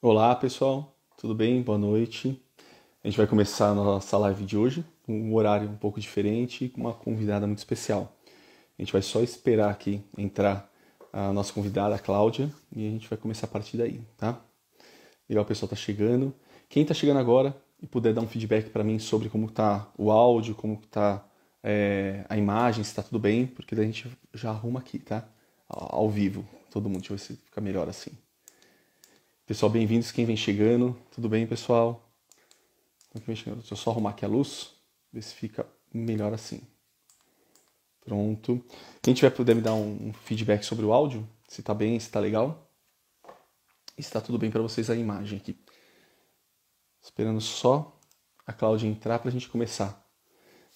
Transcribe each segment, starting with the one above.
Olá, pessoal, tudo bem? Boa noite. A gente vai começar a nossa live de hoje, um horário um pouco diferente e com uma convidada muito especial. A gente vai só esperar aqui entrar a nossa convidada, a Cláudia, e a gente vai começar a partir daí, tá? Legal, o pessoal tá chegando. Quem tá chegando agora e puder dar um feedback para mim sobre como tá o áudio, como tá a imagem, se tá tudo bem, porque daí a gente já arruma aqui, tá? Ao vivo, todo mundo, deixa eu ver se fica melhor assim. Pessoal, bem-vindos, quem vem chegando. Tudo bem, pessoal? Deixa eu só arrumar aqui a luz, ver se fica melhor assim. Pronto. Quem tiver puder me dar um feedback sobre o áudio, se tá bem, se tá legal. E se tá tudo bem para vocês a imagem aqui. Esperando só a Cláudia entrar pra gente começar.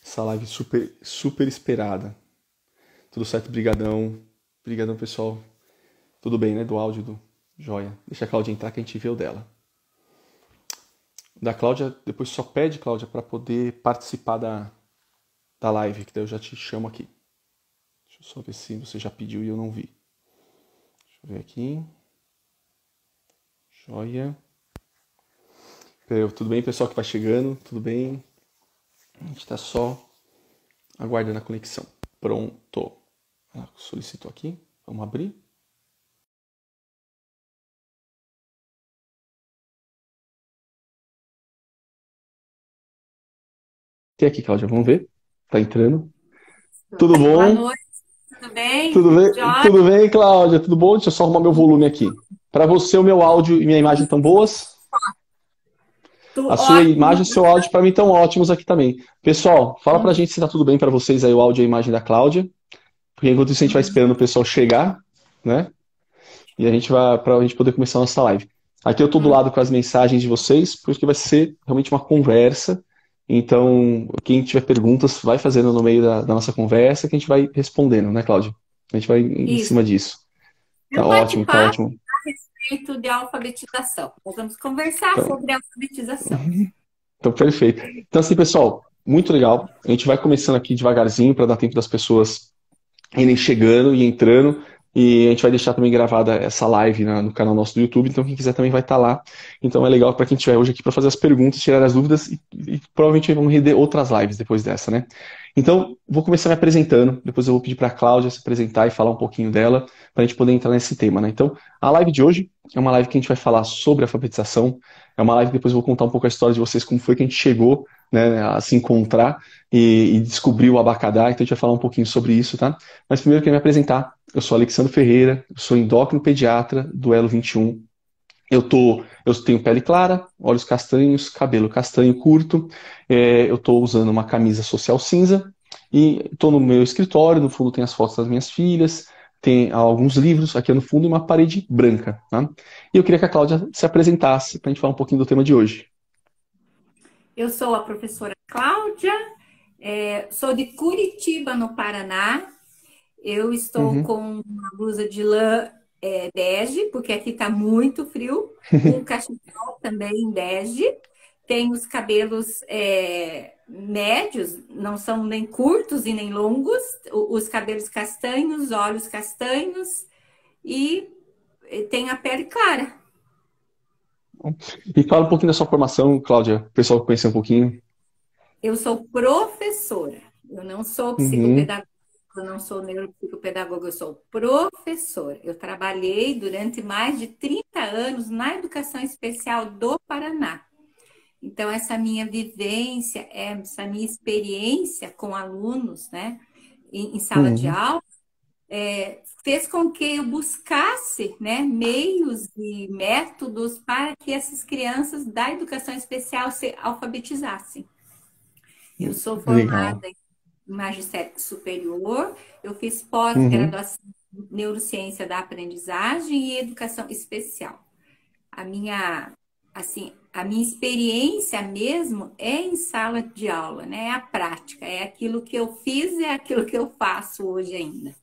Essa live super, super esperada. Tudo certo? Brigadão. Brigadão, pessoal. Tudo bem, né? Do áudio do Joia. Deixa a Cláudia entrar que a gente vê o dela. Da Cláudia, depois só pede, Cláudia, para poder participar da live, que daí eu já te chamo aqui. Deixa eu só ver se você já pediu e eu não vi. Deixa eu ver aqui. Joia. Tudo bem, pessoal que vai chegando? Tudo bem? A gente está só aguardando a conexão. Pronto. Ela solicitou aqui. Vamos abrir. Tem aqui, Cláudia, vamos ver. Tá entrando. Tudo Boa bom? noite, tudo bem? Tudo bem? Jorge, Tudo bem, Cláudia? Tudo bom? Deixa eu só arrumar meu volume aqui. Para você, o meu áudio e minha imagem estão boas? A sua ótimo. imagem e o seu áudio para mim estão ótimos aqui também. Pessoal, fala pra gente se tá tudo bem para vocês aí o áudio e a imagem da Cláudia, porque enquanto isso a gente vai esperando o pessoal chegar, né? E a gente vai para a gente poder começar a nossa live. Aqui eu tô do lado com as mensagens de vocês, porque vai ser realmente uma conversa. Então, quem tiver perguntas, vai fazendo no meio da nossa conversa que a gente vai respondendo, né, Cláudia? A gente vai em Isso. cima disso. É Tá um ótimo, tá bate-papo ótimo. a respeito de alfabetização. Nós vamos conversar Então, sobre alfabetização. então, perfeito. Então, assim, pessoal, muito legal. A gente vai começando aqui devagarzinho para dar tempo das pessoas irem chegando e entrando. E a gente vai deixar também gravada essa live no canal nosso do YouTube, então quem quiser também vai estar lá. Então é legal para quem estiver hoje aqui para fazer as perguntas, tirar as dúvidas e provavelmente vamos render outras lives depois dessa, né? Então, vou começar me apresentando, depois eu vou pedir para a Cláudia se apresentar e falar um pouquinho dela, para a gente poder entrar nesse tema, né? Então, a live de hoje é uma live que a gente vai falar sobre alfabetização, é uma live que depois eu vou contar um pouco a história de vocês, como foi que a gente chegou, né, a se encontrar e descobrir o abacadá, então a gente vai falar um pouquinho sobre isso, tá? Mas primeiro eu quero me apresentar. Eu sou Alexandre Ferreira, eu sou endócrino pediatra do Elo 21. Eu tenho pele clara, olhos castanhos, cabelo castanho curto. Eu estou usando uma camisa social cinza e estou no meu escritório. No fundo tem as fotos das minhas filhas, tem alguns livros aqui no fundo e uma parede branca. Tá? E eu queria que a Cláudia se apresentasse para a gente falar um pouquinho do tema de hoje. Eu sou a professora Cláudia, sou de Curitiba, no Paraná. Eu estou Uhum. com uma blusa de lã bege, porque aqui está muito frio, um cachecol também bege. Tenho os cabelos médios, não são nem curtos e nem longos, os cabelos castanhos, olhos castanhos e tenho a pele clara. E fala um pouquinho da sua formação, Cláudia, para o pessoal conhecer um pouquinho. Eu sou professora, eu não sou Uhum. psicopedagoga, eu não sou neuropsicopedagoga, eu sou professora. Eu trabalhei durante mais de 30 anos na educação especial do Paraná. Então, essa minha vivência, essa minha experiência com alunos, né, em sala de Uhum. aula, fez com que eu buscasse, né, meios e métodos para que essas crianças da educação especial se alfabetizassem. Eu sou Legal. formada em magistério superior, eu fiz Uhum. pós-graduação em neurociência da aprendizagem e educação especial. A minha, a minha experiência mesmo é em sala de aula, né? É a prática, é aquilo que eu fiz, é aquilo que eu faço hoje ainda.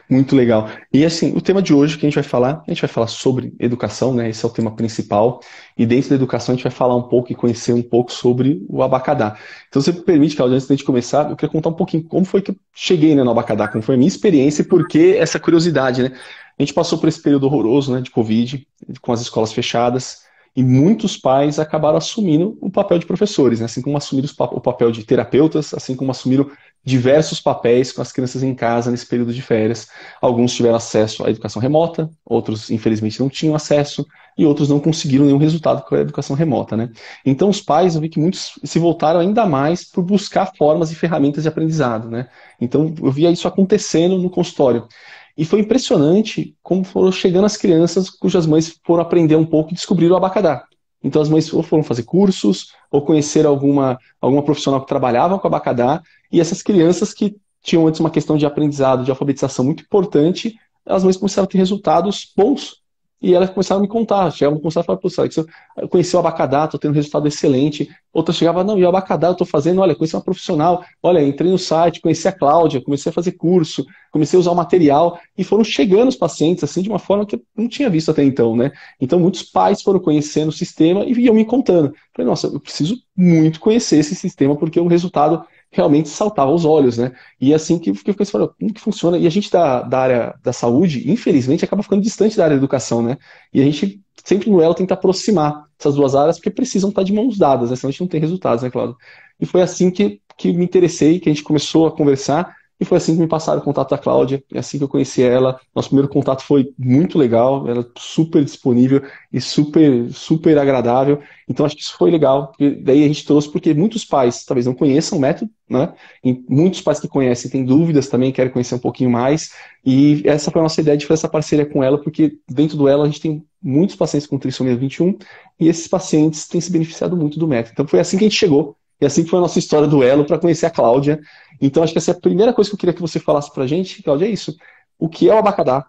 Muito legal. E assim, o tema de hoje que a gente vai falar sobre educação, né? Esse é o tema principal. E dentro da educação a gente vai falar um pouco e conhecer um pouco sobre o abacadá. Então, se você me permite, Claudia, antes da gente começar, eu queria contar um pouquinho como foi que eu cheguei, né, no abacadá, como foi a minha experiência e por que essa curiosidade, né? A gente passou por esse período horroroso, né, de Covid, com as escolas fechadas. E muitos pais acabaram assumindo o papel de professores, né? Assim como assumiram o papel de terapeutas, assim como assumiram diversos papéis com as crianças em casa nesse período de férias. Alguns tiveram acesso à educação remota, outros, infelizmente, não tinham acesso, e outros não conseguiram nenhum resultado com a educação remota, né? Então, os pais, eu vi que muitos se voltaram ainda mais por buscar formas e ferramentas de aprendizado, né? Então, eu via isso acontecendo no consultório. E foi impressionante como foram chegando as crianças cujas mães foram aprender um pouco e descobriram o abacadá. Então, as mães ou foram fazer cursos, ou conheceram alguma profissional que trabalhava com abacadá, e essas crianças que tinham antes uma questão de aprendizado, de alfabetização muito importante, as mães começaram a ter resultados bons. E elas começaram a me contar, chegavam a conversar e falavam, professor, eu conheci o abacadá, estou tendo um resultado excelente. Outra chegava, não, e o abacadá eu estou fazendo, olha, conheci uma profissional, olha, entrei no site, conheci a Cláudia, comecei a fazer curso, comecei a usar o material, e foram chegando os pacientes, assim, de uma forma que eu não tinha visto até então, né? Então, muitos pais foram conhecendo o sistema e iam me contando. Falei, nossa, eu preciso muito conhecer esse sistema, porque o resultado realmente saltava aos olhos, né? E assim que eu fiquei falando, como que funciona? E a gente da área da saúde, infelizmente, acaba ficando distante da área da educação, né? E a gente sempre no elo tenta aproximar essas duas áreas, porque precisam estar de mãos dadas, né? Senão a gente não tem resultados, né, Claudio? E foi assim que me interessei, que a gente começou a conversar, e foi assim que me passaram o contato da Cláudia, e assim que eu conheci ela. Nosso primeiro contato foi muito legal, ela super disponível e super agradável. Então acho que isso foi legal, porque daí a gente trouxe, porque muitos pais talvez não conheçam o método, né? E muitos pais que conhecem têm dúvidas também, querem conhecer um pouquinho mais. E essa foi a nossa ideia de fazer essa parceria com ela, porque dentro do ela a gente tem muitos pacientes com trissomia 21 e esses pacientes têm se beneficiado muito do método. Então foi assim que a gente chegou. E assim que foi a nossa história do Elo para conhecer a Cláudia. Então acho que essa é a primeira coisa que eu queria que você falasse para a gente, Cláudia, é isso. O que é o abacadá?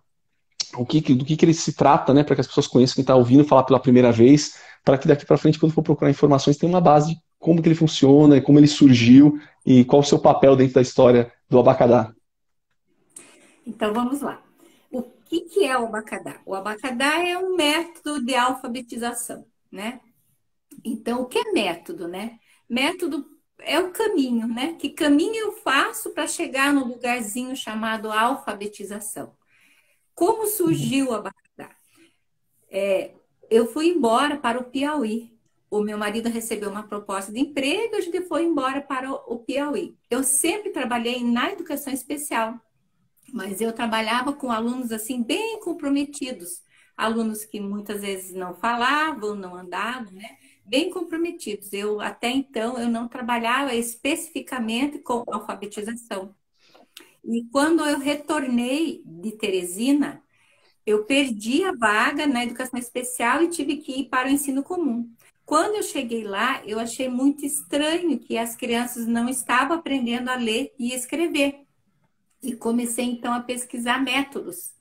Do que ele se trata, né, para que as pessoas conheçam, quem está ouvindo falar pela primeira vez, para que daqui para frente, quando for procurar informações, tenha uma base de como que ele funciona, como ele surgiu e qual o seu papel dentro da história do abacadá. Então vamos lá. O que é o abacadá? O abacadá é um método de alfabetização, né? Então, o que é método, né? Método é o caminho, né? Que caminho eu faço para chegar no lugarzinho chamado alfabetização? Como surgiu o abacadá? Eu fui embora para o Piauí. O meu marido recebeu uma proposta de emprego, a gente foi embora para o Piauí. Eu sempre trabalhei na educação especial, mas eu trabalhava com alunos assim bem comprometidos, alunos que muitas vezes não falavam, não andavam, né? Bem comprometidos. Eu até então eu não trabalhava especificamente com alfabetização. E quando eu retornei de Teresina, eu perdi a vaga na educação especial e tive que ir para o ensino comum. Quando eu cheguei lá, eu achei muito estranho que as crianças não estavam aprendendo a ler e escrever. E comecei então a pesquisar métodos.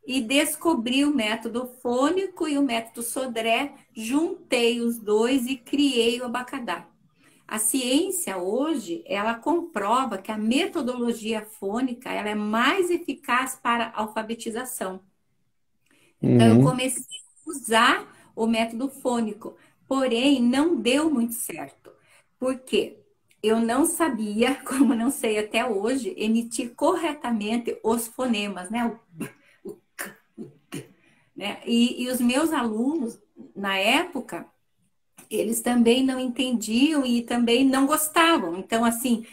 E descobri o método fônico e o método Sodré, juntei os dois e criei o abacadá. A ciência hoje, ela comprova que a metodologia fônica ela é mais eficaz para a alfabetização. Então, eu Uhum, comecei a usar o método fônico, porém, não deu muito certo. Por quê? Eu não sabia, como não sei até hoje, emitir corretamente os fonemas, né? O k, o d, né? E os meus alunos, na época, eles também não entendiam e também não gostavam. Então, assim,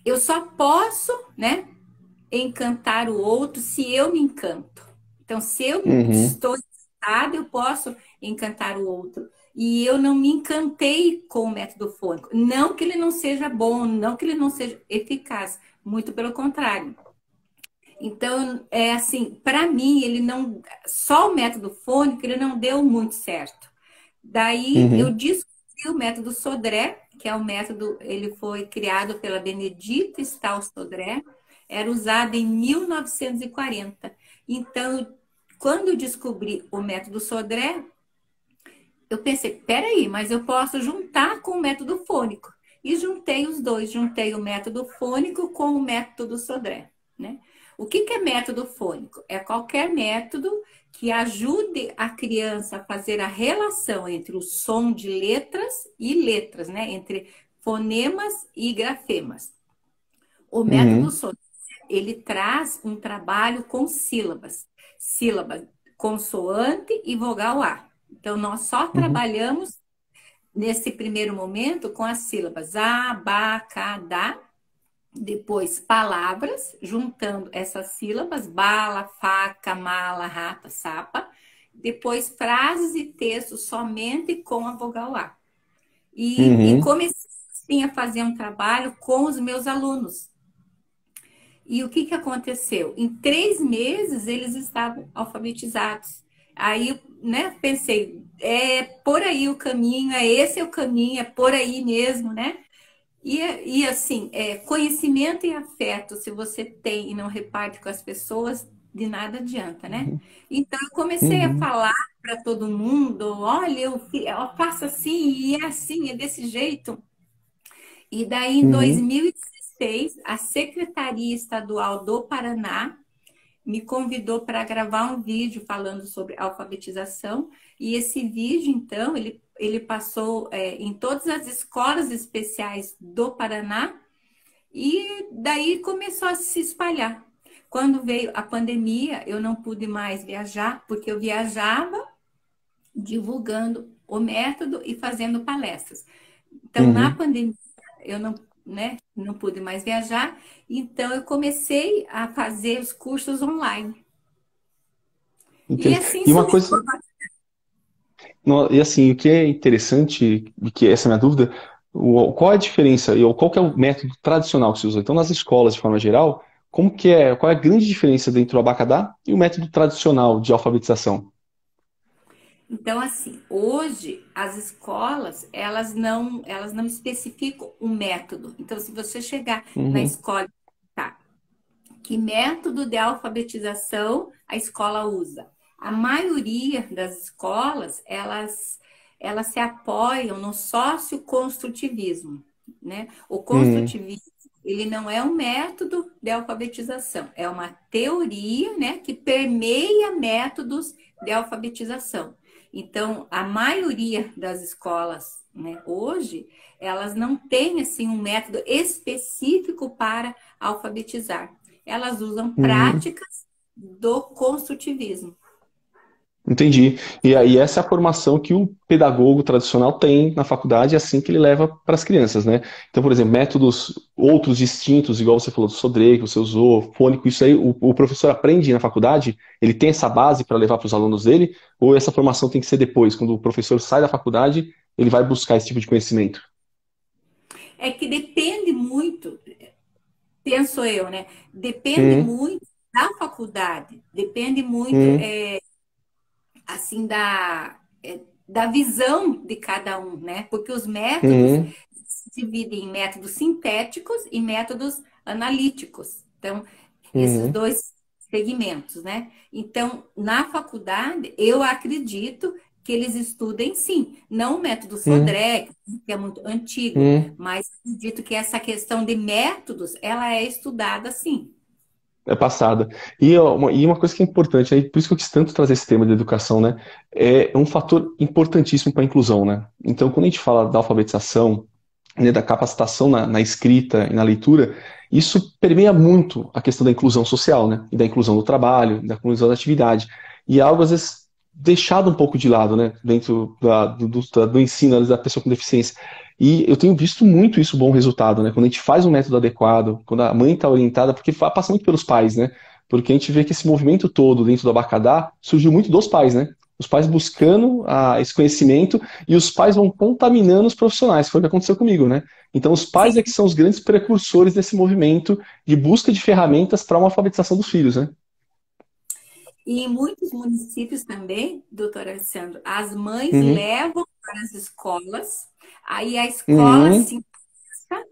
eu só posso, né, encantar o outro se eu me encanto. Então, se eu uhum, estou encantada, eu posso encantar o outro. E eu não me encantei com o método fônico. Não que ele não seja bom, não que ele não seja eficaz, muito pelo contrário. Então, é assim, para mim, ele não, só o método fônico, ele não deu muito certo. Daí eu uhum. descobri o método Sodré, que é o método, ele foi criado pela Benedita Stahl Sodré, era usado em 1940. Então, quando eu descobri o método Sodré, eu pensei, peraí, mas eu posso juntar com o método fônico. E juntei os dois, juntei o método fônico com o método Sodré. né? O que que é método fônico? É qualquer método que ajude a criança a fazer a relação entre o som de letras e letras, né? Entre fonemas e grafemas. O método Uhum. sonoro, ele traz um trabalho com sílabas. Sílaba consoante e vogal A. Então, nós só Uhum. trabalhamos nesse primeiro momento com as sílabas A, Ba, Ca, Da. Depois, palavras, juntando essas sílabas, bala, faca, mala, rata, sapa. Depois, frases e textos somente com a vogal A. E Uhum. comecei assim, a fazer um trabalho com os meus alunos. E o que que aconteceu? Em 3 meses, eles estavam alfabetizados. Aí, né, pensei, é por aí o caminho, é esse é o caminho, é por aí mesmo, né? E assim, conhecimento e afeto, se você tem e não reparte com as pessoas, de nada adianta, né? Então, eu comecei a Uhum. falar para todo mundo: olha, eu faço assim, e é assim, é desse jeito. E daí, em Uhum. 2016, a Secretaria Estadual do Paraná me convidou para gravar um vídeo falando sobre alfabetização. E esse vídeo, então, ele passou em todas as escolas especiais do Paraná e daí começou a se espalhar. Quando veio a pandemia, eu não pude mais viajar, porque eu viajava divulgando o método e fazendo palestras. Então, na Uhum. pandemia, eu não, né, não pude mais viajar, então eu comecei a fazer os cursos online. E Entendi. assim E uma surgiu. coisa, e assim, o que é interessante, e que essa é a minha dúvida, qual é a diferença, ou qual que é o método tradicional que se usa? Então, nas escolas, de forma geral, como que é, qual é a grande diferença entre o abacadá e o método tradicional de alfabetização? Então, assim, hoje as escolas, elas não especificam um método. Então, se você chegar na Uhum. escola, tá, que método de alfabetização a escola usa? A maioria das escolas, elas se apoiam no socioconstrutivismo, né? O Uhum. construtivismo, ele não é um método de alfabetização, é uma teoria, né, que permeia métodos de alfabetização. Então, a maioria das escolas, né, hoje, elas não têm assim um método específico para alfabetizar. Elas usam Uhum. práticas do construtivismo. Entendi. E aí essa é a formação que o pedagogo tradicional tem na faculdade, é assim que ele leva para as crianças, né? Então, por exemplo, métodos outros distintos, igual você falou do Sodré, que você usou, fônico, isso aí o professor aprende na faculdade, ele tem essa base para levar para os alunos dele, ou essa formação tem que ser depois, quando o professor sai da faculdade, ele vai buscar esse tipo de conhecimento? É que depende muito, penso eu, né? Depende Uhum. muito da faculdade, depende muito, Uhum. assim, da visão de cada um, né? Porque os métodos Uhum. se dividem em métodos sintéticos e métodos analíticos. Então, esses Uhum. dois segmentos, né? Então, na faculdade, eu acredito que eles estudem sim, não o método Uhum. Sodré, que é muito antigo, Uhum. mas acredito que essa questão de métodos, ela é estudada sim. É passada. E, ó, e uma coisa que é importante, aí, por isso que eu quis tanto trazer esse tema de educação, né? É um fator importantíssimo para a inclusão, né? Então, quando a gente fala da alfabetização, né, da capacitação na escrita e na leitura, isso permeia muito a questão da inclusão social, né? E da inclusão do trabalho, da inclusão da atividade. E é algo, às vezes, deixado um pouco de lado, né? Dentro do ensino, às vezes, da pessoa com deficiência. E eu tenho visto muito isso, bom resultado, né? Quando a gente faz um método adequado, quando a mãe está orientada, porque passa muito pelos pais, né? Porque a gente vê que esse movimento todo dentro do Abacadá surgiu muito dos pais, né? Os pais buscando esse conhecimento e os pais vão contaminando os profissionais. Foi o que aconteceu comigo, né? Então, os pais é que Sim. são os grandes precursores desse movimento de busca de ferramentas para uma alfabetização dos filhos, né? E em muitos municípios também, doutor Alessandro, as mães Uhum, levam para as escolas, aí a escola uhum, se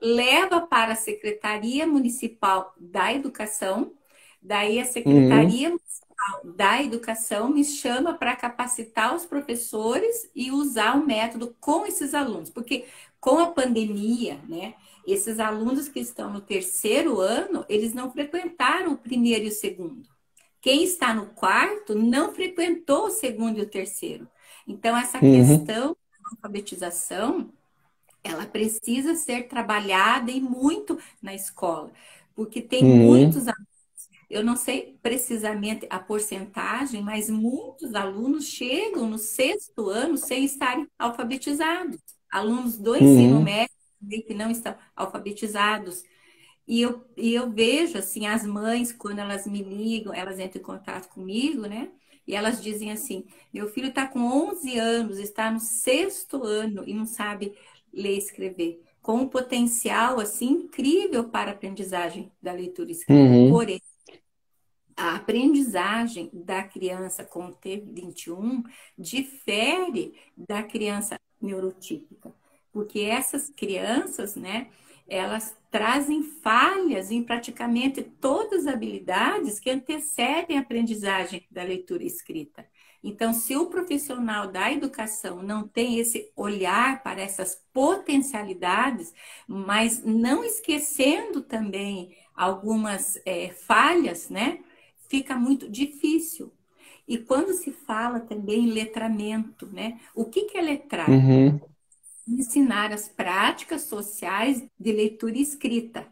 leva para a Secretaria Municipal da Educação, daí a uhum, Secretaria Municipal da Educação me chama para capacitar os professores e usar o método com esses alunos, porque com a pandemia, né, Esses alunos que estão no terceiro ano, eles não frequentaram o primeiro e o segundo. Quem está no quarto não frequentou o segundo e o terceiro. Então, essa Uhum. questão da alfabetização, ela precisa ser trabalhada e muito na escola, porque tem Uhum. muitos, eu não sei precisamente a porcentagem, mas muitos alunos chegam no sexto ano sem estarem alfabetizados. Alunos do ensino Uhum. médio também que não estão alfabetizados. E eu vejo, assim, as mães, quando elas me ligam, elas entram em contato comigo, né? E elas dizem assim: meu filho está com 11 anos, está no sexto ano e não sabe ler e escrever. Com um potencial, assim, incrível para a aprendizagem da leitura e escrita. Uhum. Porém, a aprendizagem da criança com T21 difere da criança neurotípica, porque essas crianças, né, elas trazem falhas em praticamente todas as habilidades que antecedem a aprendizagem da leitura e escrita. Então, se o profissional da educação não tem esse olhar para essas potencialidades, mas não esquecendo também algumas falhas, né? Fica muito difícil. E quando se fala também em letramento, né? O que é letrar? Uhum. Ensinar as práticas sociais de leitura e escrita. Uhum.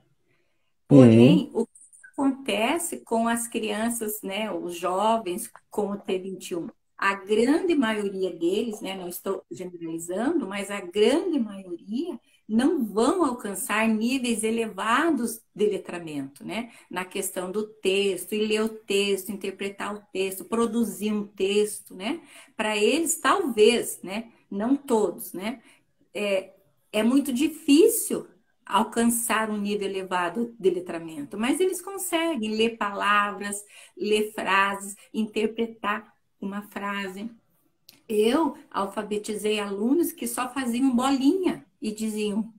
Porém, o que acontece com as crianças, né, os jovens com o T21? A grande maioria deles, né, não estou generalizando, mas a grande maioria não vão alcançar níveis elevados de letramento, né? Na questão do texto, e ler o texto, interpretar o texto, produzir um texto, né? Para eles, talvez, né? Não todos, né? é, é muito difícil alcançar um nível elevado de letramento, mas eles conseguem ler palavras, ler frases, interpretar uma frase. Eu alfabetizei alunos que só faziam bolinha e diziam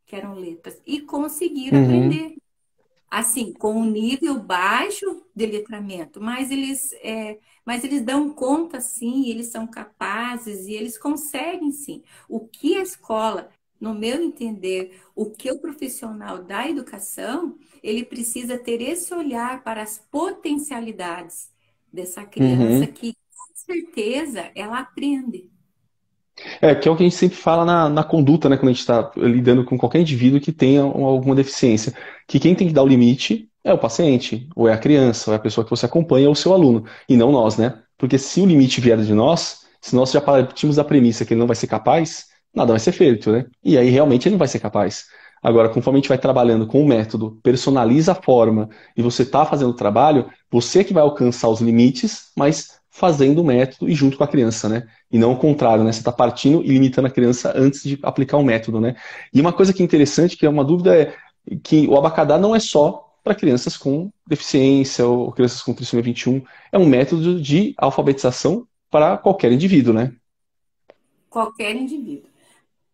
que eram letras e conseguiram Uhum. aprender. Assim, com um nível baixo de letramento, mas eles dão conta, sim, eles são capazes e eles conseguem, sim. O que a escola, no meu entender, o que o profissional da educação, ele precisa ter esse olhar para as potencialidades dessa criança Uhum. que, com certeza, ela aprende. É, que é o que a gente sempre fala na conduta, né, quando a gente está lidando com qualquer indivíduo que tenha alguma deficiência, que quem tem que dar o limite é o paciente, ou é a criança, ou é a pessoa que você acompanha, ou o seu aluno, e não nós, né? Porque se o limite vier de nós, se nós já partimos da premissa que ele não vai ser capaz, nada vai ser feito, né? E aí realmente ele não vai ser capaz. Agora, conforme a gente vai trabalhando com o método, personaliza a forma, e você está fazendo o trabalho, você que vai alcançar os limites, mas fazendo o método e junto com a criança, né? E não o contrário, né? Você está partindo e limitando a criança antes de aplicar o método, né? E uma coisa que é interessante, que é uma dúvida, é que o abacadá não é só para crianças com deficiência ou crianças com trissomia 21, é um método de alfabetização para qualquer indivíduo, né? Qualquer indivíduo.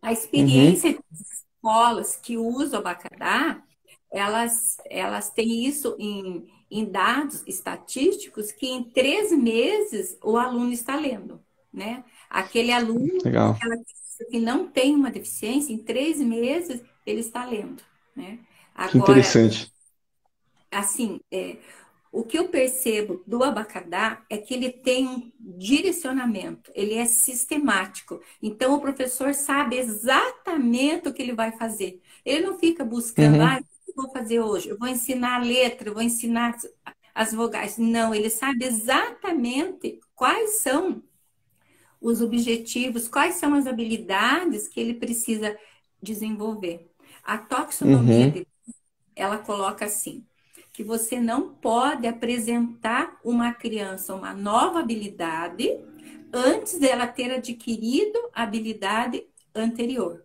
A Uhum. experiência de escolas que usam o abacadá, elas têm isso em dados estatísticos que em 3 meses o aluno está lendo, né? Aquele aluno, Legal. aquela criança que não tem uma deficiência, em 3 meses ele está lendo, né? Que Agora, interessante. assim, o que eu percebo do abacadá é que ele tem um direcionamento, ele é sistemático. Então, o professor sabe exatamente o que ele vai fazer. Ele não fica buscando, Uhum. o que eu vou fazer hoje? Eu vou ensinar a letra, eu vou ensinar as vogais. Não, ele sabe exatamente quais são os objetivos, quais são as habilidades que ele precisa desenvolver. A taxonomia Uhum. de ela coloca assim, que você não pode apresentar uma criança uma nova habilidade antes dela ter adquirido a habilidade anterior.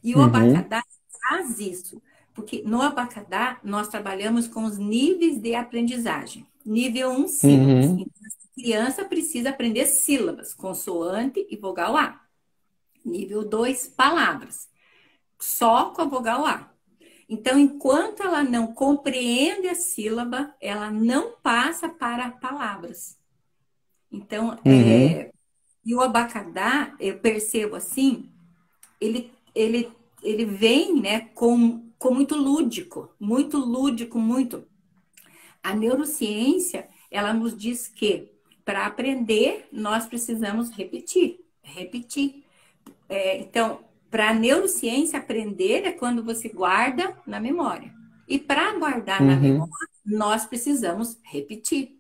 E o Uhum. abacadá faz isso, porque no abacadá nós trabalhamos com os níveis de aprendizagem. Nível 1, sílabas. Uhum. Então, a criança precisa aprender sílabas, consoante e vogal A. Nível 2, palavras, só com a vogal A. Então, enquanto ela não compreende a sílaba, ela não passa para palavras. Então, Uhum. e o abacadá, eu percebo assim, ele ele vem, né, com muito lúdico, muito lúdico, muito. A neurociência, ela nos diz que para aprender, nós precisamos repetir, repetir. Então, para a neurociência, aprender é quando você guarda na memória. E para guardar na memória, Uhum. nós precisamos repetir.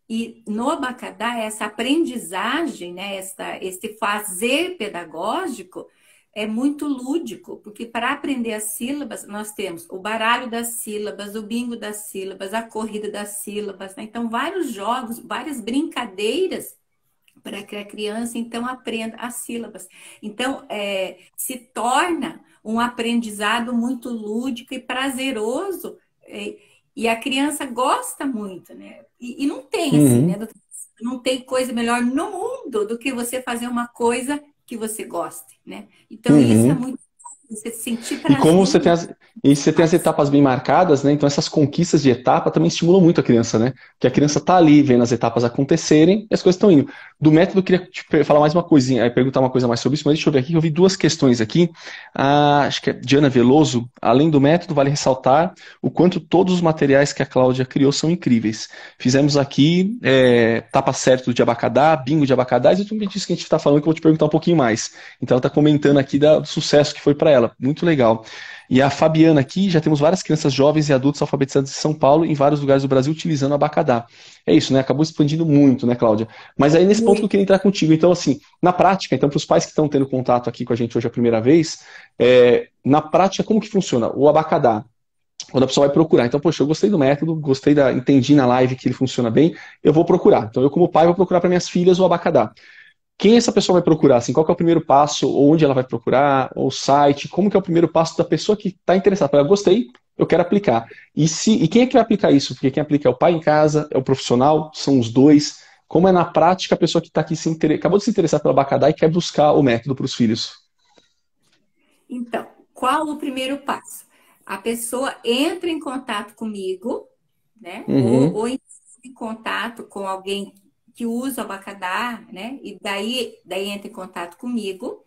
E no Abacadá, essa aprendizagem, né, esse fazer pedagógico é muito lúdico, porque para aprender as sílabas, nós temos o baralho das sílabas, o bingo das sílabas, a corrida das sílabas, né? Então, vários jogos, várias brincadeiras para que a criança, então, aprenda as sílabas. Então, se torna um aprendizado muito lúdico e prazeroso, e a criança gosta muito, né? E não tem, assim, né? Uhum. Não tem coisa melhor no mundo do que você fazer uma coisa que você goste, né? Então, isso é Uhum. muito você sentir E como prazer você tem no as, e você tem as faz. etapas bem marcadas, né? Então essas conquistas de etapa também estimulam muito a criança, né? Porque a criança tá ali vendo as etapas acontecerem e as coisas estão indo. Do método, eu queria te falar mais uma coisinha, perguntar uma coisa mais sobre isso, mas deixa eu ver aqui, eu vi duas questões aqui. Acho que é Diana Veloso. Além do método, vale ressaltar o quanto todos os materiais que a Cláudia criou são incríveis. Fizemos aqui tapa certo de abacadá, bingo de abacadá, e tudo disso que a gente está falando, que eu vou te perguntar um pouquinho mais. Então ela está comentando aqui do sucesso que foi para ela. Muito legal. E a Fabiana aqui, já temos várias crianças jovens e adultos alfabetizados em São Paulo e em vários lugares do Brasil utilizando o abacadá. É isso, né? Acabou expandindo muito, né, Cláudia? Mas aí nesse ponto que eu Muito. queria entrar contigo. Então, assim, na prática, então, para os pais que estão tendo contato aqui com a gente hoje a primeira vez, na prática, como que funciona? O abacadá, quando a pessoa vai procurar. Então, poxa, eu gostei do método, entendi na live que ele funciona bem, eu vou procurar. Então, eu, como pai, vou procurar para minhas filhas o abacadá. Quem essa pessoa vai procurar? Assim, qual que é o primeiro passo? Onde ela vai procurar? O site? Como que é o primeiro passo da pessoa que está interessada? Fala, gostei, eu quero aplicar. E quem é que vai aplicar isso? Porque quem aplica é o pai em casa, é o profissional, são os dois. Como é na prática a pessoa que está aqui acabou de se interessar pelo Abacadá e quer buscar o método para os filhos? Então, qual o primeiro passo? A pessoa entra em contato comigo, né? Uhum, Ou entra em contato com alguém que usa o abacadá, né? E daí entra em contato comigo. uhum.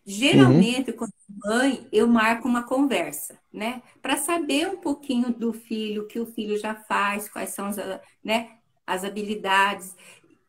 Geralmente, com a mãe, eu marco uma conversa, né? Para saber um pouquinho do filho, o que o filho já faz, quais são né, as habilidades.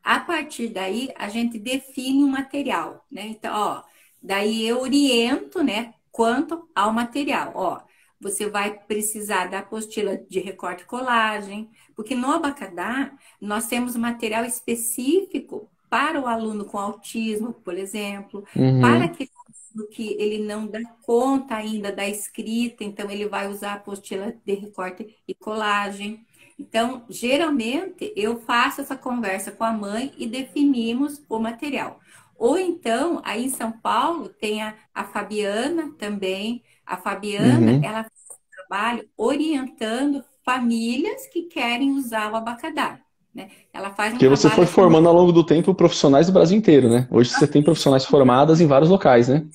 A partir daí, a gente define um material, né? Então, ó, daí eu oriento, né, quanto ao material. Ó, você vai precisar da apostila de recorte e colagem, porque no Abacadá nós temos material específico para o aluno com autismo, por exemplo, para Uhum. aquele aluno que ele não dá conta ainda da escrita, então ele vai usar a apostila de recorte e colagem. Então, geralmente, eu faço essa conversa com a mãe e definimos o material. Ou então, aí em São Paulo, tem a Fabiana também. A Fabiana, Uhum. ela faz um trabalho orientando famílias que querem usar o abacadá, né? Ela faz um Porque você trabalho foi assim, formando ao longo do tempo profissionais do Brasil inteiro, né? Hoje você tem profissionais formadas em vários locais, né?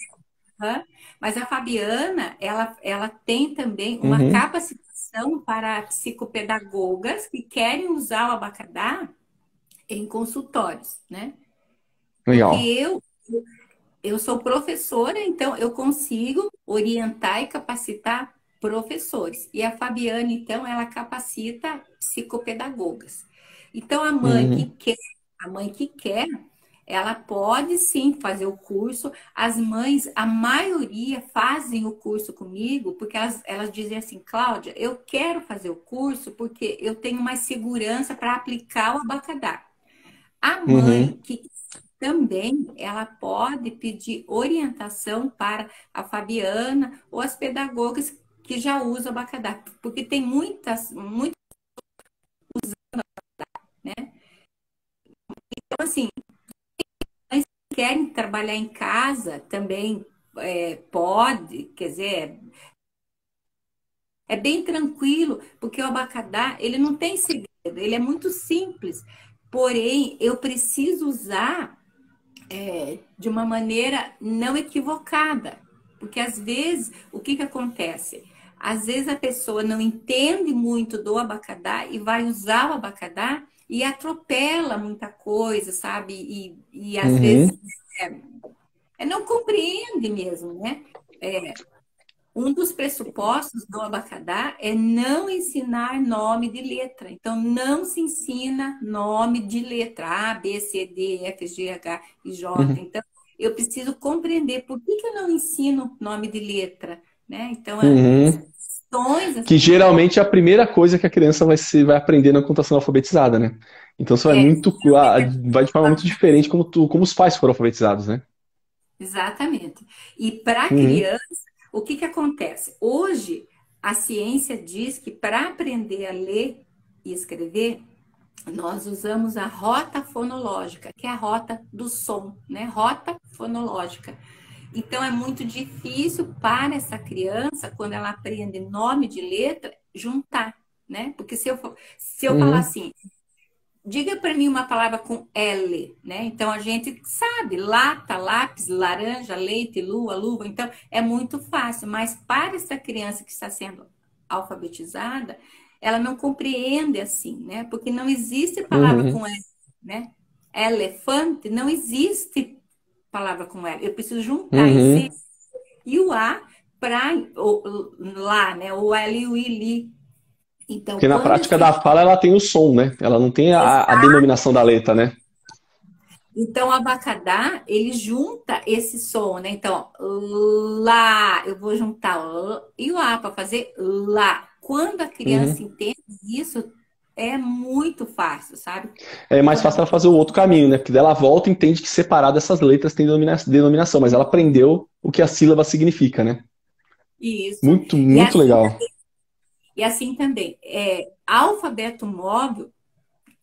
né? Mas a Fabiana, ela tem também uma Uhum. capacitação para psicopedagogas que querem usar o abacadá em consultórios, né? Porque Legal. eu sou professora, então eu consigo orientar e capacitar professores. E a Fabiana, então, ela capacita psicopedagogas. Então, Uhum. a mãe que quer, ela pode sim fazer o curso. As mães, a maioria fazem o curso comigo, porque elas dizem assim, Cláudia, eu quero fazer o curso porque eu tenho mais segurança para aplicar o abacadá. A mãe Uhum. que também ela pode pedir orientação para a Fabiana ou as pedagogas que já usam o abacadá, porque tem muitas, né? Então, assim, mães que querem trabalhar em casa também pode, quer dizer, é bem tranquilo, porque o abacadá, ele não tem segredo, ele é muito simples. Porém, eu preciso usar de uma maneira não equivocada. Porque às vezes, o que acontece? Às vezes a pessoa não entende muito do abacadá e vai usar o abacadá e atropela muita coisa, sabe? E às vezes Uhum. não compreende mesmo, né? um dos pressupostos do Abacadá é não ensinar nome de letra. Então, não se ensina nome de letra A, B, C, D, F, G, H e J. Uhum. Então, eu preciso compreender por que eu não ensino nome de letra, né? Então, Uhum. questões Que assim, geralmente é a primeira coisa que a criança vai aprender na computação alfabetizada, né? Então você vai é, muito, vai de forma muito diferente como os pais foram alfabetizados, né? exatamente. E para a Uhum. criança, o que acontece? Hoje, a ciência diz que para aprender a ler e escrever, nós usamos a rota fonológica, que é a rota do som, né? Rota fonológica. Então, é muito difícil para essa criança, quando ela aprende nome de letra, juntar, né? Porque se eu falar Uhum. assim, diga para mim uma palavra com L, né? Então a gente sabe, lata, lápis, laranja, leite, lua, luva. Então é muito fácil, mas para essa criança que está sendo alfabetizada, ela não compreende assim, né? Porque não existe palavra Uhum. com L, né? Elefante, não existe palavra com L. Eu preciso juntar esse Uhum. e o A para lá, né? O L e o I, li. Então, Porque na quando prática esse da fala ela tem o som, né? Ela não tem a denominação da letra, né? Então, o abacadá, ele junta esse som, né? Então, lá, eu vou juntar o e o a para fazer lá. Quando a criança Uhum. entende isso, é muito fácil, sabe? É mais Como fácil ela fazer o outro caminho, né? Porque daí ela volta e entende que separar dessas letras tem denominação, mas ela aprendeu o que a sílaba significa, né? isso. Muito, muito legal. E assim também, alfabeto móvel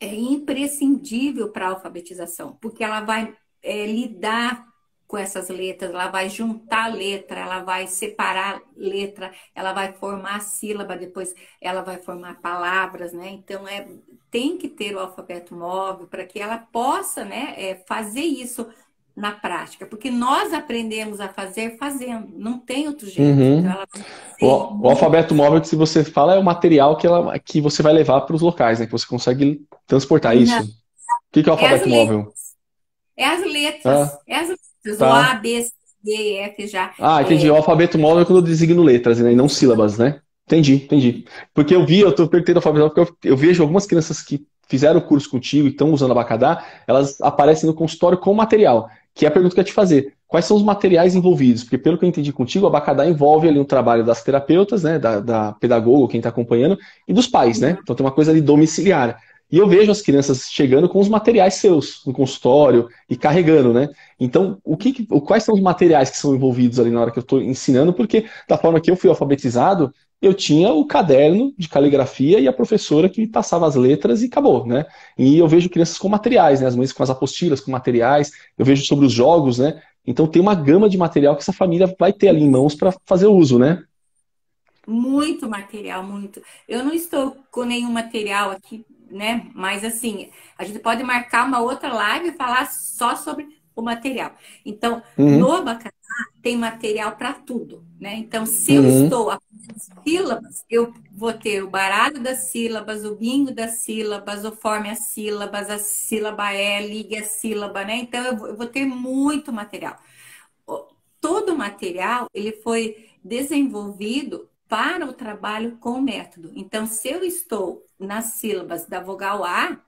é imprescindível para a alfabetização, porque ela vai lidar com essas letras, ela vai juntar letra, ela vai separar letra, ela vai formar sílaba, depois ela vai formar palavras, né? Então tem que ter o alfabeto móvel para que ela possa, né, fazer isso na prática, porque nós aprendemos a fazer fazendo, não tem outro jeito. Então Uhum. ela vai ser O muito. alfabeto móvel que se você fala é o material que você vai levar para os locais, né? Que você consegue transportar Não, isso. O que que é o é as alfabeto letras. móvel? É as letras. Ah, É as letras. O A, tá. B, C, D, E, F já. Ah, entendi. O alfabeto móvel é quando eu designo letras, né, e não sílabas, né? Entendi, entendi. Porque eu tô perguntando alfabeto móvel porque eu vejo algumas crianças que fizeram o curso contigo e estão usando Abacadá, elas aparecem no consultório com material, que é a pergunta que eu ia te fazer. Quais são os materiais envolvidos? Porque pelo que eu entendi contigo, o Abacadá envolve ali um trabalho das terapeutas, né, da pedagoga, quem está acompanhando, e dos pais, né? Então tem uma coisa ali domiciliar. E eu vejo as crianças chegando com os materiais seus no consultório e carregando, né? Então, quais são os materiais que são envolvidos ali na hora que eu estou ensinando? Porque da forma que eu fui alfabetizado, eu tinha o caderno de caligrafia e a professora que me passava as letras e acabou, né? E eu vejo crianças com materiais, né? As mães com as apostilas, com materiais. Eu vejo sobre os jogos, né? Então tem uma gama de material que essa família vai ter ali em mãos para fazer uso, né? Muito material, muito. Eu não estou com nenhum material aqui, né? Mas assim, a gente pode marcar uma outra live e falar só sobre o material. Então, no Uhum, Abacadá tem material para tudo, né? Então, se eu uhum, estou aprendendo sílabas, eu vou ter o baralho das sílabas, o bingo das sílabas, o forme as sílabas, a sílaba ligue a sílaba, né? Então, eu vou ter muito material. Todo o material ele foi desenvolvido para o trabalho com o método. Então, se eu estou nas sílabas da vogal A,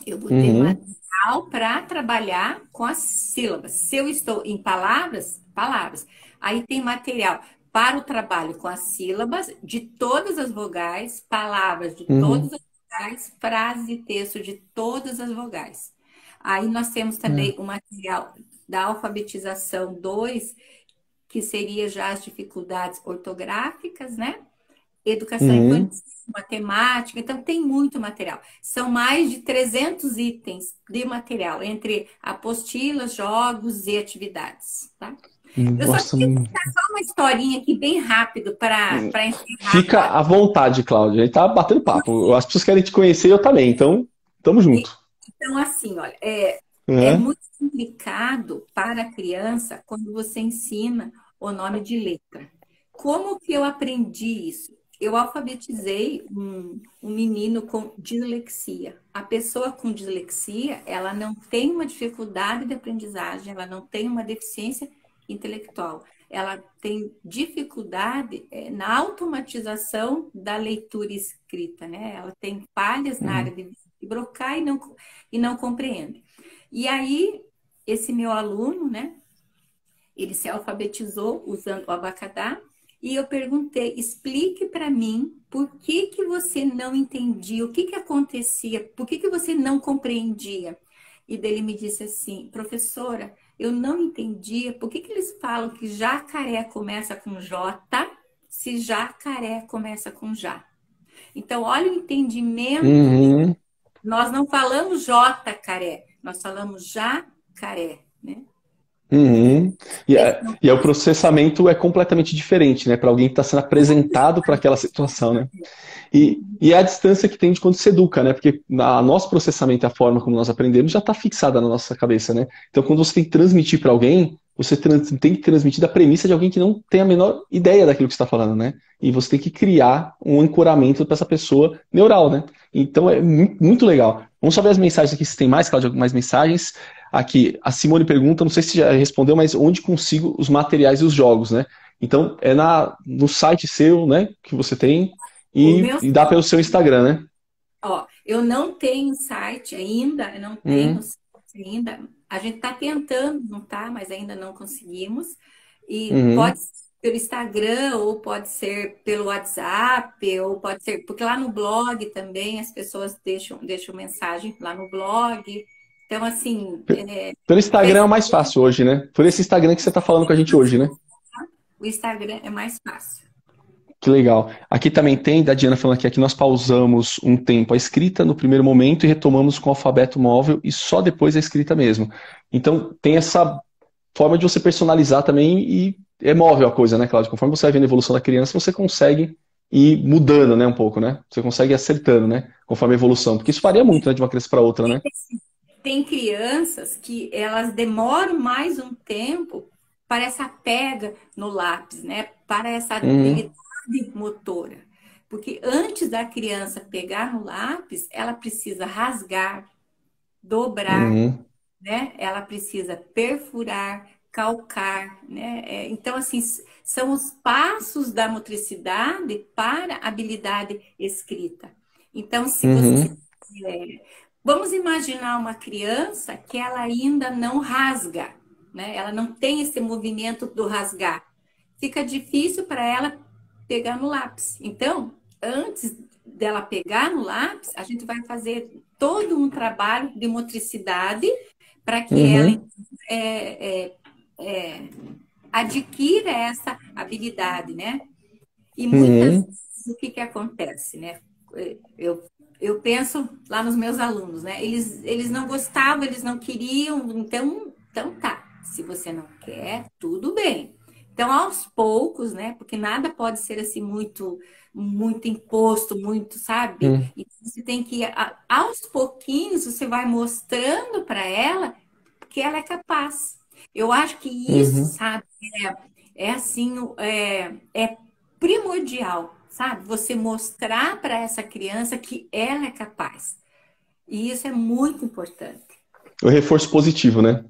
eu vou ter uhum, material para trabalhar com as sílabas. Se eu estou em palavras, palavras, aí tem material para o trabalho com as sílabas de todas as vogais, palavras de todas uhum. as vogais, frase e texto de todas as vogais. Aí nós temos também É. o material da alfabetização 2, que seria já as dificuldades ortográficas, né? Educação infantil, Uhum. matemática, então tem muito material. São mais de 300 itens de material, entre apostilas, jogos e atividades, tá? Eu só Nossa, queria contar só uma historinha aqui bem rápido para encerrar, fica tá? à vontade, Cláudia. A gente tá batendo papo. As pessoas querem te conhecer e eu também, então tamo E- junto. Então, assim, olha, é É. muito complicado para a criança quando você ensina o nome de letra. Como que eu aprendi isso? Eu alfabetizei um menino com dislexia. A pessoa com dislexia, ela não tem uma dificuldade de aprendizagem, ela não tem uma deficiência intelectual. ela tem dificuldade na automatização da leitura escrita, né? Ela tem falhas na área Uhum. de brocar e não compreende. E aí, esse meu aluno, né? Ele se alfabetizou usando o abacadá e eu perguntei, explique para mim por que que você não entendia, o que que acontecia, por que que você não compreendia. E daí ele me disse assim, professora, eu não entendia por que que eles falam que jacaré começa com J, se jacaré começa com já. Então, olha o entendimento dele. Uhum. Nós não falamos jacaré, nós falamos jacaré, né? Porque Uhum. eles não E aí o processamento é completamente diferente, né? Para alguém que está sendo apresentado para aquela situação, né? E é a distância que tem de quando se educa, né? Porque a nosso processamento, a forma como nós aprendemos, já está fixada na nossa cabeça, né? Então, quando você tem que transmitir para alguém, você tem que transmitir da premissa de alguém que não tem a menor ideia daquilo que você está falando, né? E você tem que criar um ancoramento para essa pessoa neural, né? Então, é muito legal. Vamos só ver as mensagens aqui, se tem mais, Cláudia, mais mensagens. Aqui, a Simone pergunta, não sei se já respondeu, mas onde consigo os materiais e os jogos, né? Então, é no site seu, né, que você tem, o e, meu, e dá pelo seu Instagram, né? ó, eu não tenho site ainda, eu não tenho Uhum, site ainda. A gente está tentando, não tá, mas ainda não conseguimos. E pode uhum. ser pelo Instagram, ou pode ser pelo WhatsApp, ou pode ser, porque lá no blog também as pessoas deixam mensagem lá no blog. Então, assim, Pelo Instagram é o mais fácil hoje, né? Por esse Instagram que você está falando com a gente hoje, né? o Instagram é mais fácil. Que legal. Aqui também tem, da Diana falando aqui nós pausamos um tempo a escrita no primeiro momento e retomamos com o alfabeto móvel e só depois a escrita mesmo. Então tem essa forma de você personalizar também e é móvel a coisa, né, Cláudio? Conforme você vai vendo a evolução da criança, você consegue ir mudando, né, um pouco, né? Você consegue ir acertando, né, conforme a evolução. Porque isso varia muito, né, de uma criança para outra, né? Tem crianças que elas demoram mais um tempo para essa pega no lápis, né? Para essa Uhum, habilidade motora. Porque antes da criança pegar no lápis, ela precisa rasgar, dobrar, uhum, né? Ela precisa perfurar, calcar, né? Então, assim, são os passos da motricidade para a habilidade escrita. Então, se você uhum, vamos imaginar uma criança que ela ainda não rasga, né? Ela não tem esse movimento do rasgar. Fica difícil para ela pegar no lápis. Então, antes dela pegar no lápis, a gente vai fazer todo um trabalho de motricidade para que ela uhum, é, é, é, adquira essa habilidade, né? E muitas uhum, vezes o que que acontece, né? Eu, eu penso lá nos meus alunos, né? Eles não gostavam, eles não queriam, então tá. Se você não quer, tudo bem. Então, aos poucos, né? Porque nada pode ser assim muito imposto, muito, sabe? uhum, E você tem que, aos pouquinhos, você vai mostrando para ela que ela é capaz. Eu acho que isso, uhum, sabe, é assim, é primordial, sabe? Você mostrar para essa criança que ela é capaz. E isso é muito importante. o reforço positivo, né?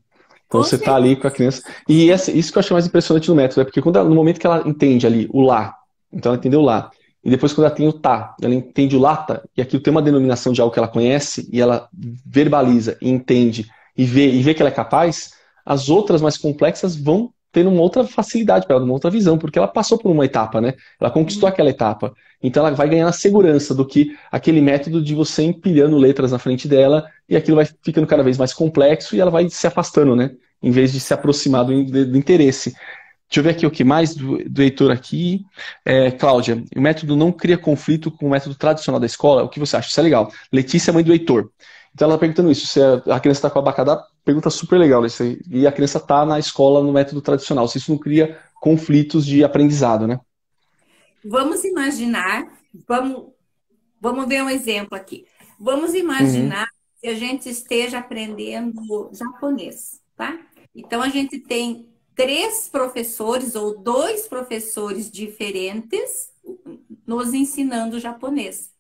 Então Com você está ali com a certeza. criança. E isso que eu acho mais impressionante no método, é porque no momento que ela entende ali o lá, então ela entendeu o lá, e depois quando ela tem o tá, ela entende o lata, e aquilo tem uma denominação de algo que ela conhece, e ela verbaliza, e entende, e vê que ela é capaz, as outras mais complexas vão tendo uma outra facilidade para ela, uma outra visão, porque ela passou por uma etapa, né? Ela conquistou aquela etapa. Então ela vai ganhar a segurança do que aquele método de você empilhando letras na frente dela, e aquilo vai ficando cada vez mais complexo, e ela vai se afastando, né? Em vez de se aproximar do interesse. Deixa eu ver aqui o que mais do Heitor aqui. Cláudia, o método não cria conflito com o método tradicional da escola? O que você acha? Isso é legal. Letícia é mãe do Heitor. Então ela está perguntando isso. Se a criança está com abacadá, pergunta super legal. Isso aí. E a criança está na escola no método tradicional. Se isso não cria conflitos de aprendizado, né? Vamos imaginar, vamos ver um exemplo aqui. Vamos Uhum, imaginar que a gente esteja aprendendo japonês, tá? Então a gente tem três professores ou dois professores diferentes nos ensinando japonês.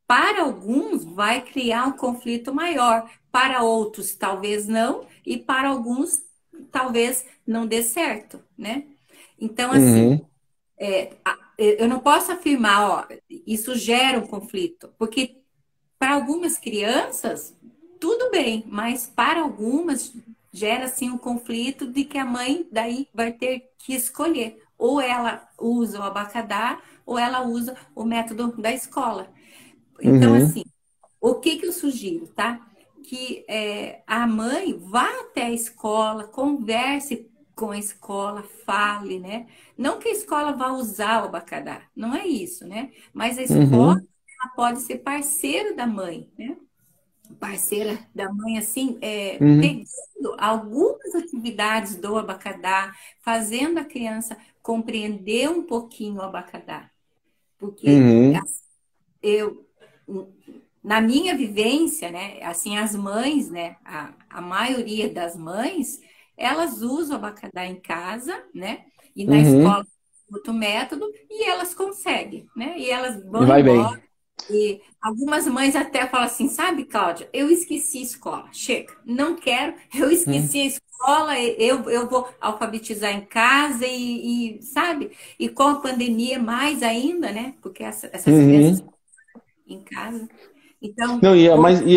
Para alguns, vai criar um conflito maior, para outros, talvez não, e para alguns, talvez não dê certo, né? Então, assim, Uhum. eu não posso afirmar, ó, isso gera um conflito, porque para algumas crianças, tudo bem, mas para algumas gera assim um conflito de que a mãe daí vai ter que escolher. Ou ela usa o abacadá, ou ela usa o método da escola. Então, Uhum. assim, o que que eu sugiro, tá? Que a mãe vá até a escola, converse com a escola, fale, né? Não que a escola vá usar o abacadá, não é isso, né? Mas a escola Uhum. ela pode ser parceira da mãe, né? Parceira da mãe, assim, Uhum. pegando algumas atividades do abacadá, fazendo a criança compreender um pouquinho o abacadá. Porque Uhum. eu, na minha vivência, né, assim, as mães, né, a maioria das mães, elas usam o abacadá em casa, né, e na Uhum. escola outro método, e elas conseguem, né, e elas E vão vai embora. bem. E algumas mães até falam assim, sabe, Cláudia, eu esqueci a escola, chega, não quero, eu Uhum. esqueci a escola, eu vou alfabetizar em casa sabe, e com a pandemia mais ainda, né, porque essas crianças Uhum. em casa. Então, Não, e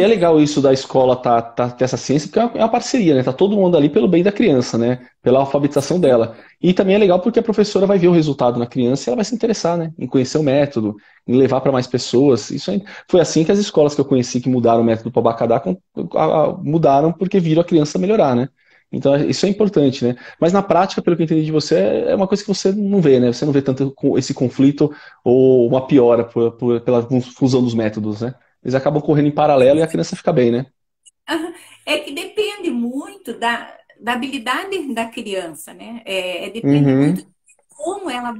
é legal isso da escola ter essa ciência, porque é uma parceria, né? Tá todo mundo ali pelo bem da criança, né? Pela alfabetização dela. E também é legal porque a professora vai ver o resultado na criança e ela vai se interessar, né? Em conhecer o método, em levar para mais pessoas. Foi assim que as escolas que eu conheci que mudaram o método para o Abacadá mudaram porque viram a criança melhorar, né? Então isso é importante, né? Mas na prática, pelo que eu entendi de você, é uma coisa que você não vê, né? Você não vê tanto esse conflito ou uma piora pela fusão dos métodos, né? Eles acabam correndo em paralelo e a criança fica bem, né? é que depende muito da habilidade da criança, né? Depende muito de Uhum, como ela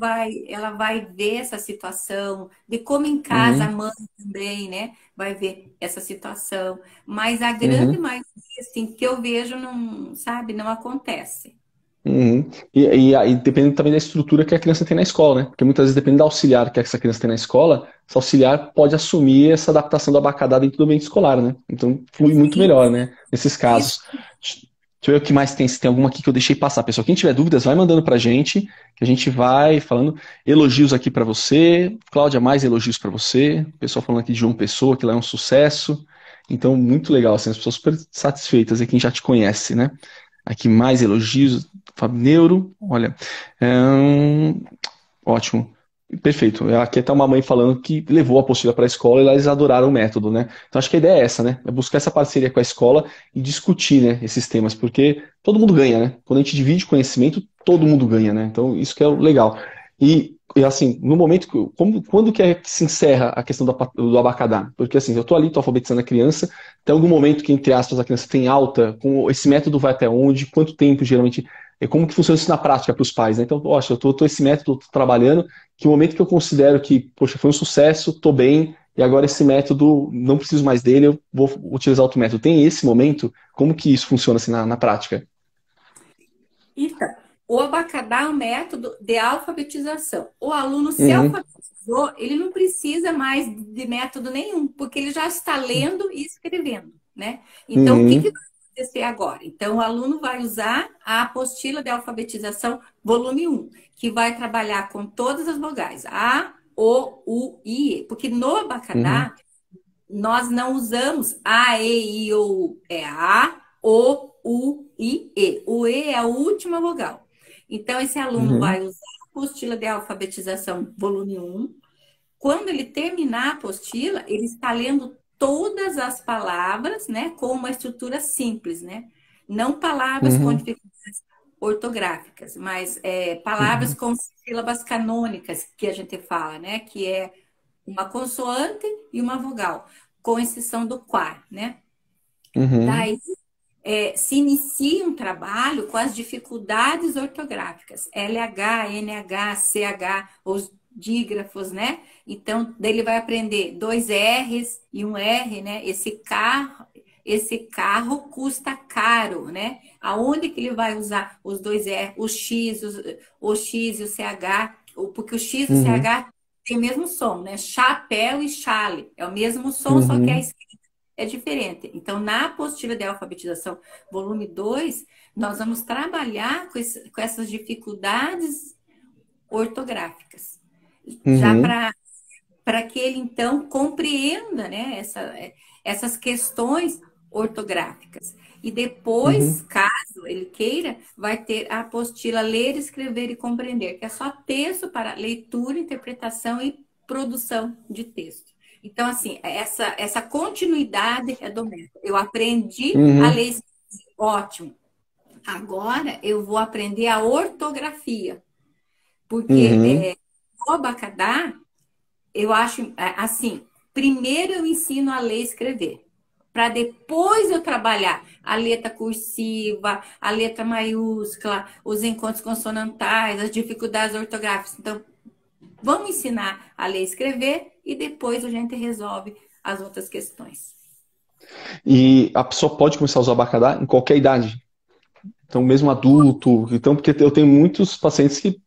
vai ver essa situação, de como em casa a uhum, mãe também, né, vai ver essa situação. Mas a grande uhum, maioria, assim, que eu vejo, não, sabe, não acontece. uhum. E depende também da estrutura que a criança tem na escola, né? Porque muitas vezes depende do auxiliar que essa criança tem na escola, esse auxiliar pode assumir essa adaptação do abacadá dentro do ambiente escolar, né? Então flui muito Sim, melhor, né? Nesses isso. casos. Deixa eu ver o que mais tem, se tem alguma aqui que eu deixei passar, pessoal. Quem tiver dúvidas, vai mandando pra gente, que a gente vai falando. Elogios aqui pra você. Cláudia, mais elogios pra você. O pessoal falando aqui de João Pessoa, que lá é um sucesso. Então, muito legal, assim, as pessoas super satisfeitas, e quem já te conhece, né? Aqui mais elogios, Fábio Neuro, olha, hum, ótimo, perfeito. Aqui está uma mãe falando que levou a apostila para a escola e lá eles adoraram o método, né? Então acho que a ideia é essa, né? É buscar essa parceria com a escola e discutir, né, esses temas, porque todo mundo ganha, né? Quando a gente divide conhecimento, todo mundo ganha, né? Então isso que é o legal. Assim, no momento quando que, que se encerra a questão do abacadá? Porque assim, eu tô ali, tô alfabetizando a criança, tem algum momento que, entre aspas, a criança tem alta, com esse método vai até onde, quanto tempo geralmente, como que funciona isso na prática para os pais, né? Então, poxa, eu tô esse método, tô trabalhando, que o momento que eu considero que, poxa, foi um sucesso, tô bem, e agora esse método, não preciso mais dele, eu vou utilizar outro método. Tem esse momento? Como que isso funciona assim na prática? Então, o abacadá é um método de alfabetização. O aluno se Uhum, alfabetizou, ele não precisa mais de método nenhum, porque ele já está lendo e escrevendo, né? Então, o que que uhum, vai acontecer agora? Então, o aluno vai usar a apostila de alfabetização, volume um, que vai trabalhar com todas as vogais, A, O, U, I, E, porque no uhum, abacadá nós não usamos A, E, I, O, U. É A, O, U, I, E. O E é a última vogal. Então, esse aluno vai uhum, usar a apostila de alfabetização, volume um. Quando ele terminar a apostila, ele está lendo todas as palavras, né, com uma estrutura simples, né? Não palavras com uhum, dificuldades ortográficas, mas palavras uhum, com sílabas canônicas, que a gente fala, né? Que é uma consoante e uma vogal, com exceção do quar, né? uhum, Daí se inicia um trabalho com as dificuldades ortográficas, LH, NH, CH, os dígrafos, né? Então, daí ele vai aprender dois R's e um R, né? Esse carro custa caro, né? Aonde que ele vai usar os dois R, o X e o CH, porque o X e o uhum, CH tem o mesmo som, né? Chapéu e chale, é o mesmo som, só que uhum, é diferente. Então, na apostila de alfabetização, volume 2, nós vamos trabalhar com essas dificuldades ortográficas, já Uhum, para que ele então compreenda, né, essas questões ortográficas. E depois, uhum. caso ele queira, vai ter a apostila Ler, Escrever e Compreender, que é só texto para leitura, interpretação e produção de texto. Então, assim, essa continuidade é do método. Eu aprendi a Uhum, ler, ótimo. Agora eu vou aprender a ortografia, porque uhum, o abacadá eu acho assim, primeiro eu ensino a ler e escrever, para depois eu trabalhar a letra cursiva, a letra maiúscula, os encontros consonantais, as dificuldades ortográficas. Então, vamos ensinar a ler e escrever e depois a gente resolve as outras questões. e a pessoa pode começar a usar abacadá em qualquer idade. Então, mesmo adulto. Então, porque eu tenho muitos pacientes que,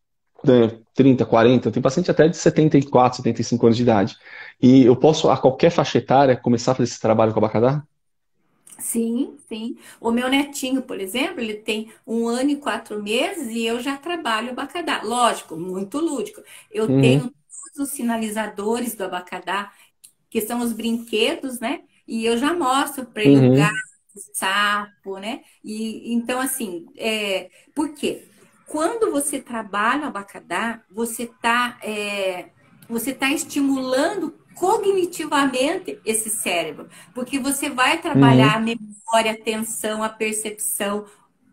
né, 30, 40, tem paciente até de 74, 75 anos de idade. E eu posso, a qualquer faixa etária, começar a fazer esse trabalho com abacadá? Sim, sim. O meu netinho, por exemplo, ele tem 1 ano e 4 meses e eu já trabalho o abacadá. Lógico, muito lúdico. Eu Uhum, tenho todos os sinalizadores do abacadá, que são os brinquedos, né? E eu já mostro para ele o gato, uhum, o sapo, né? E então, assim, por quê? Quando você trabalha o abacadá, você tá estimulando cognitivamente esse cérebro, porque você vai trabalhar a uhum, memória, a atenção, a percepção,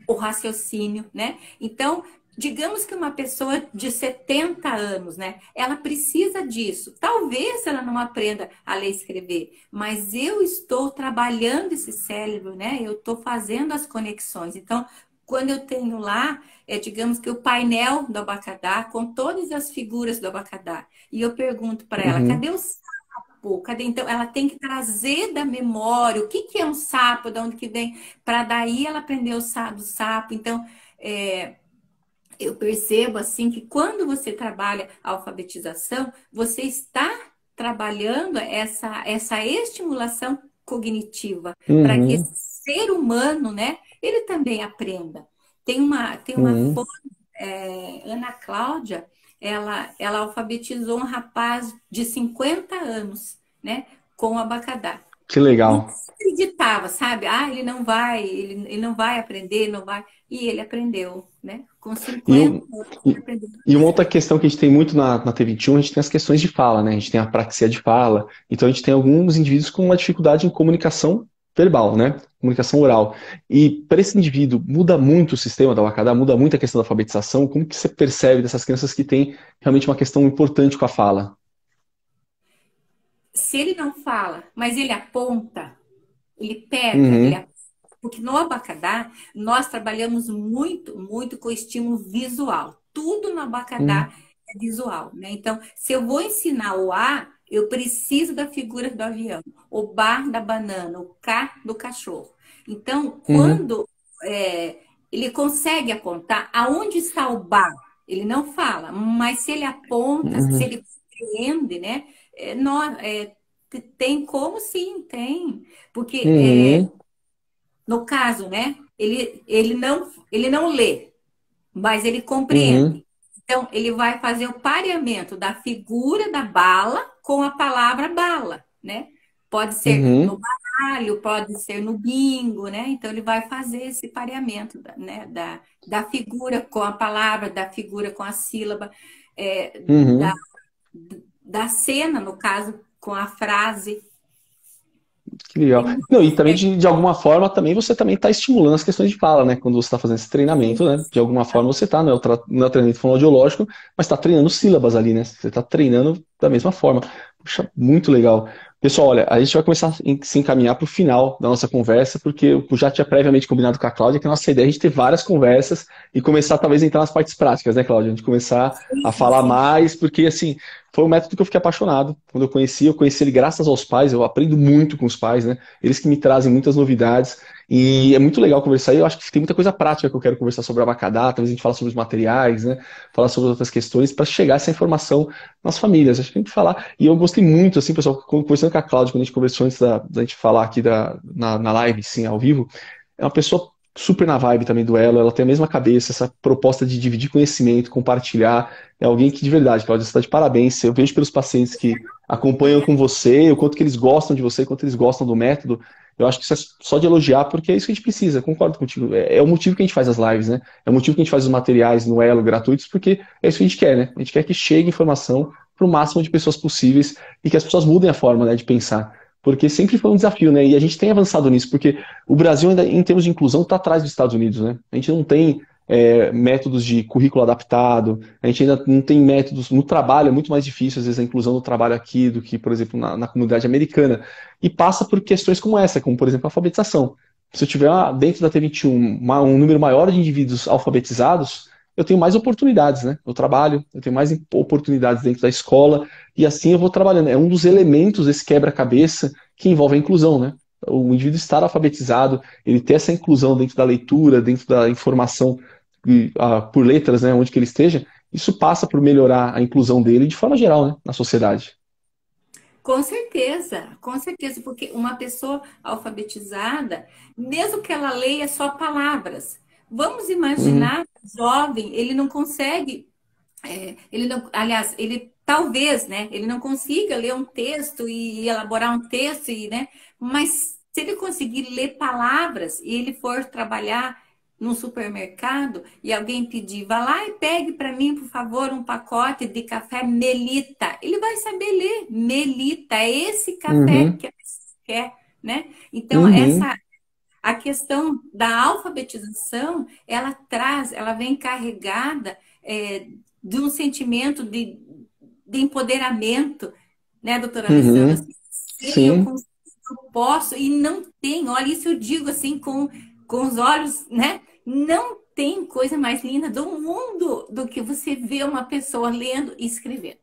o raciocínio, né? Então, digamos que uma pessoa de 70 anos, né? Ela precisa disso. Talvez ela não aprenda a ler e escrever, mas eu estou trabalhando esse cérebro, né? Eu estou fazendo as conexões. Então, quando eu tenho lá, digamos que o painel do abacadá, com todas as figuras do abacadá, e eu pergunto para ela, uhum. cadê o sapo? Cadê? Então, ela tem que trazer da memória o que, que é um sapo, de onde que vem, para daí ela aprender do sapo. Então, é, eu percebo assim que quando você trabalha a alfabetização, você está trabalhando essa estimulação cognitiva para que esse Uhum, ser humano, né, ele também aprenda. Tem uma uhum. Ana Cláudia, ela alfabetizou um rapaz de 50 anos, né, com o abacadá. Que Ninguém legal. acreditava, sabe? Ah, ele não vai aprender, ele não vai. E ele aprendeu, né? Com E, 50 um- anos, ele e, aprendeu a e uma outra escrever. questão que a gente tem muito na T21, a gente tem as questões de fala, né? A gente tem a praxia de fala. Então a gente tem alguns indivíduos com uma dificuldade em comunicação verbal, né? Comunicação oral. E para esse indivíduo, muda muito o sistema da Wakada, muda muito a questão da alfabetização. Como que você percebe dessas crianças que têm realmente uma questão importante com a fala? Se ele não fala, mas ele aponta, ele pega, Uhum, porque no abacadá nós trabalhamos muito, muito com estímulo visual. Tudo no abacadá uhum, é visual, né? Então, se eu vou ensinar o A, eu preciso da figura do avião, o B da banana, o K do cachorro. Então, uhum, quando ele consegue apontar aonde está o B, ele não fala, mas se ele aponta, se uhum, ele compreende, né? Tem como sim, tem. Porque uhum, no caso, né? Ele não lê, mas ele uhum, compreende. Então, ele vai fazer o pareamento da figura da bala com a palavra bala, né? Pode ser no uhum, baralho, pode ser no bingo, né? Então, ele vai fazer esse pareamento, né? Da figura com a palavra, da figura com a sílaba, da, uhum. da cena, no caso, com a frase. Que legal. Tem muito. Não, e também, de alguma forma, também você também está estimulando as questões de fala, né? Quando você está fazendo esse treinamento, né? De alguma forma você está, não é o treinamento fonoaudiológico, mas está treinando sílabas ali, né? Você está treinando da mesma forma. Puxa, muito legal. Pessoal, olha, a gente vai começar a se encaminhar para o final da nossa conversa, porque eu já tinha previamente combinado com a Cláudia que a nossa ideia é a gente ter várias conversas e começar talvez a entrar nas partes práticas, né, Cláudia? A gente começar a Sim, falar sim. mais, porque assim, foi um método que eu fiquei apaixonado. Quando eu conheci ele graças aos pais, eu aprendo muito com os pais, né? Eles que me trazem muitas novidades. E é muito legal conversar. E eu acho que tem muita coisa prática que eu quero conversar sobre a Abacadá, talvez a gente falar sobre os materiais, né? Falar sobre outras questões para chegar essa informação nas famílias. Acho que a gente falar. E eu gostei muito, assim, pessoal, conversando com a Cláudia, quando a gente conversou antes da gente falar aqui na live, sim, ao vivo. É uma pessoa super na vibe também do Elo, ela tem a mesma cabeça, essa proposta de dividir conhecimento, compartilhar. É alguém que de verdade, Cláudia, você está de parabéns. Eu vejo pelos pacientes que acompanham com você, o quanto que eles gostam de você, o quanto eles gostam do método. Eu acho que isso é só de elogiar, porque é isso que a gente precisa, concordo contigo. É o motivo que a gente faz as lives, né? É o motivo que a gente faz os materiais no Elo gratuitos, porque é isso que a gente quer, né? A gente quer que chegue informação para o máximo de pessoas possíveis e que as pessoas mudem a forma, né, de pensar. Porque sempre foi um desafio, né? E a gente tem avançado nisso, porque o Brasil, ainda, em termos de inclusão, está atrás dos Estados Unidos, né? A gente não tem métodos de currículo adaptado, a gente ainda não tem métodos no trabalho, é muito mais difícil, às vezes, a inclusão no trabalho aqui do que, por exemplo, na comunidade americana. E passa por questões como essa, como, por exemplo, a alfabetização. Se eu tiver dentro da T21 um número maior de indivíduos alfabetizados, eu tenho mais oportunidades, né? No trabalho, eu tenho mais oportunidades dentro da escola, e assim eu vou trabalhando. É um dos elementos desse quebra-cabeça que envolve a inclusão, né? O indivíduo estar alfabetizado, ele ter essa inclusão dentro da leitura, dentro da informação por letras, né, onde que ele esteja, isso passa por melhorar a inclusão dele de forma geral, né, na sociedade. Com certeza, porque uma pessoa alfabetizada, mesmo que ela leia só palavras, vamos Uhum, imaginar, jovem, ele não consegue, ele não, aliás, ele talvez, né, ele não consiga ler um texto e elaborar um texto, né, mas se ele conseguir ler palavras e ele for trabalhar num supermercado e alguém pedir, vá lá e pegue para mim, por favor, um pacote de café Melita. Ele vai saber ler Melita, é esse café uhum, que a pessoa quer, né? Então, uhum, a questão da alfabetização, ela vem carregada de um sentimento de empoderamento, né, doutora Alessandra? uhum, Assim, sei, eu sim. consigo, eu posso, e não tem, olha, isso eu digo assim com os olhos, né? Não tem coisa mais linda do mundo do que você ver uma pessoa lendo e escrevendo.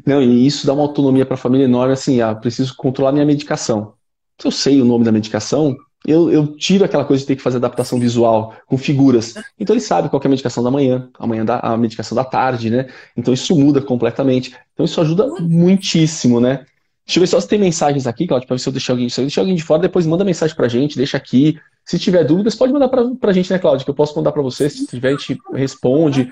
Não, e isso dá uma autonomia para a família enorme, assim, preciso controlar minha medicação. Se eu sei o nome da medicação, eu tiro aquela coisa de ter que fazer adaptação visual com figuras. Então ele sabe qual que é a medicação da manhã, a medicação da tarde, né? Então isso muda completamente. Então isso ajuda muitíssimo, né? Deixa eu ver só se tem mensagens aqui, Claudio, para ver se eu deixei alguém, se eu deixei alguém de fora, depois manda mensagem pra gente, deixa aqui. Se tiver dúvidas, pode mandar pra gente, né, Claudio? Que eu posso mandar para você. Se tiver, a gente responde.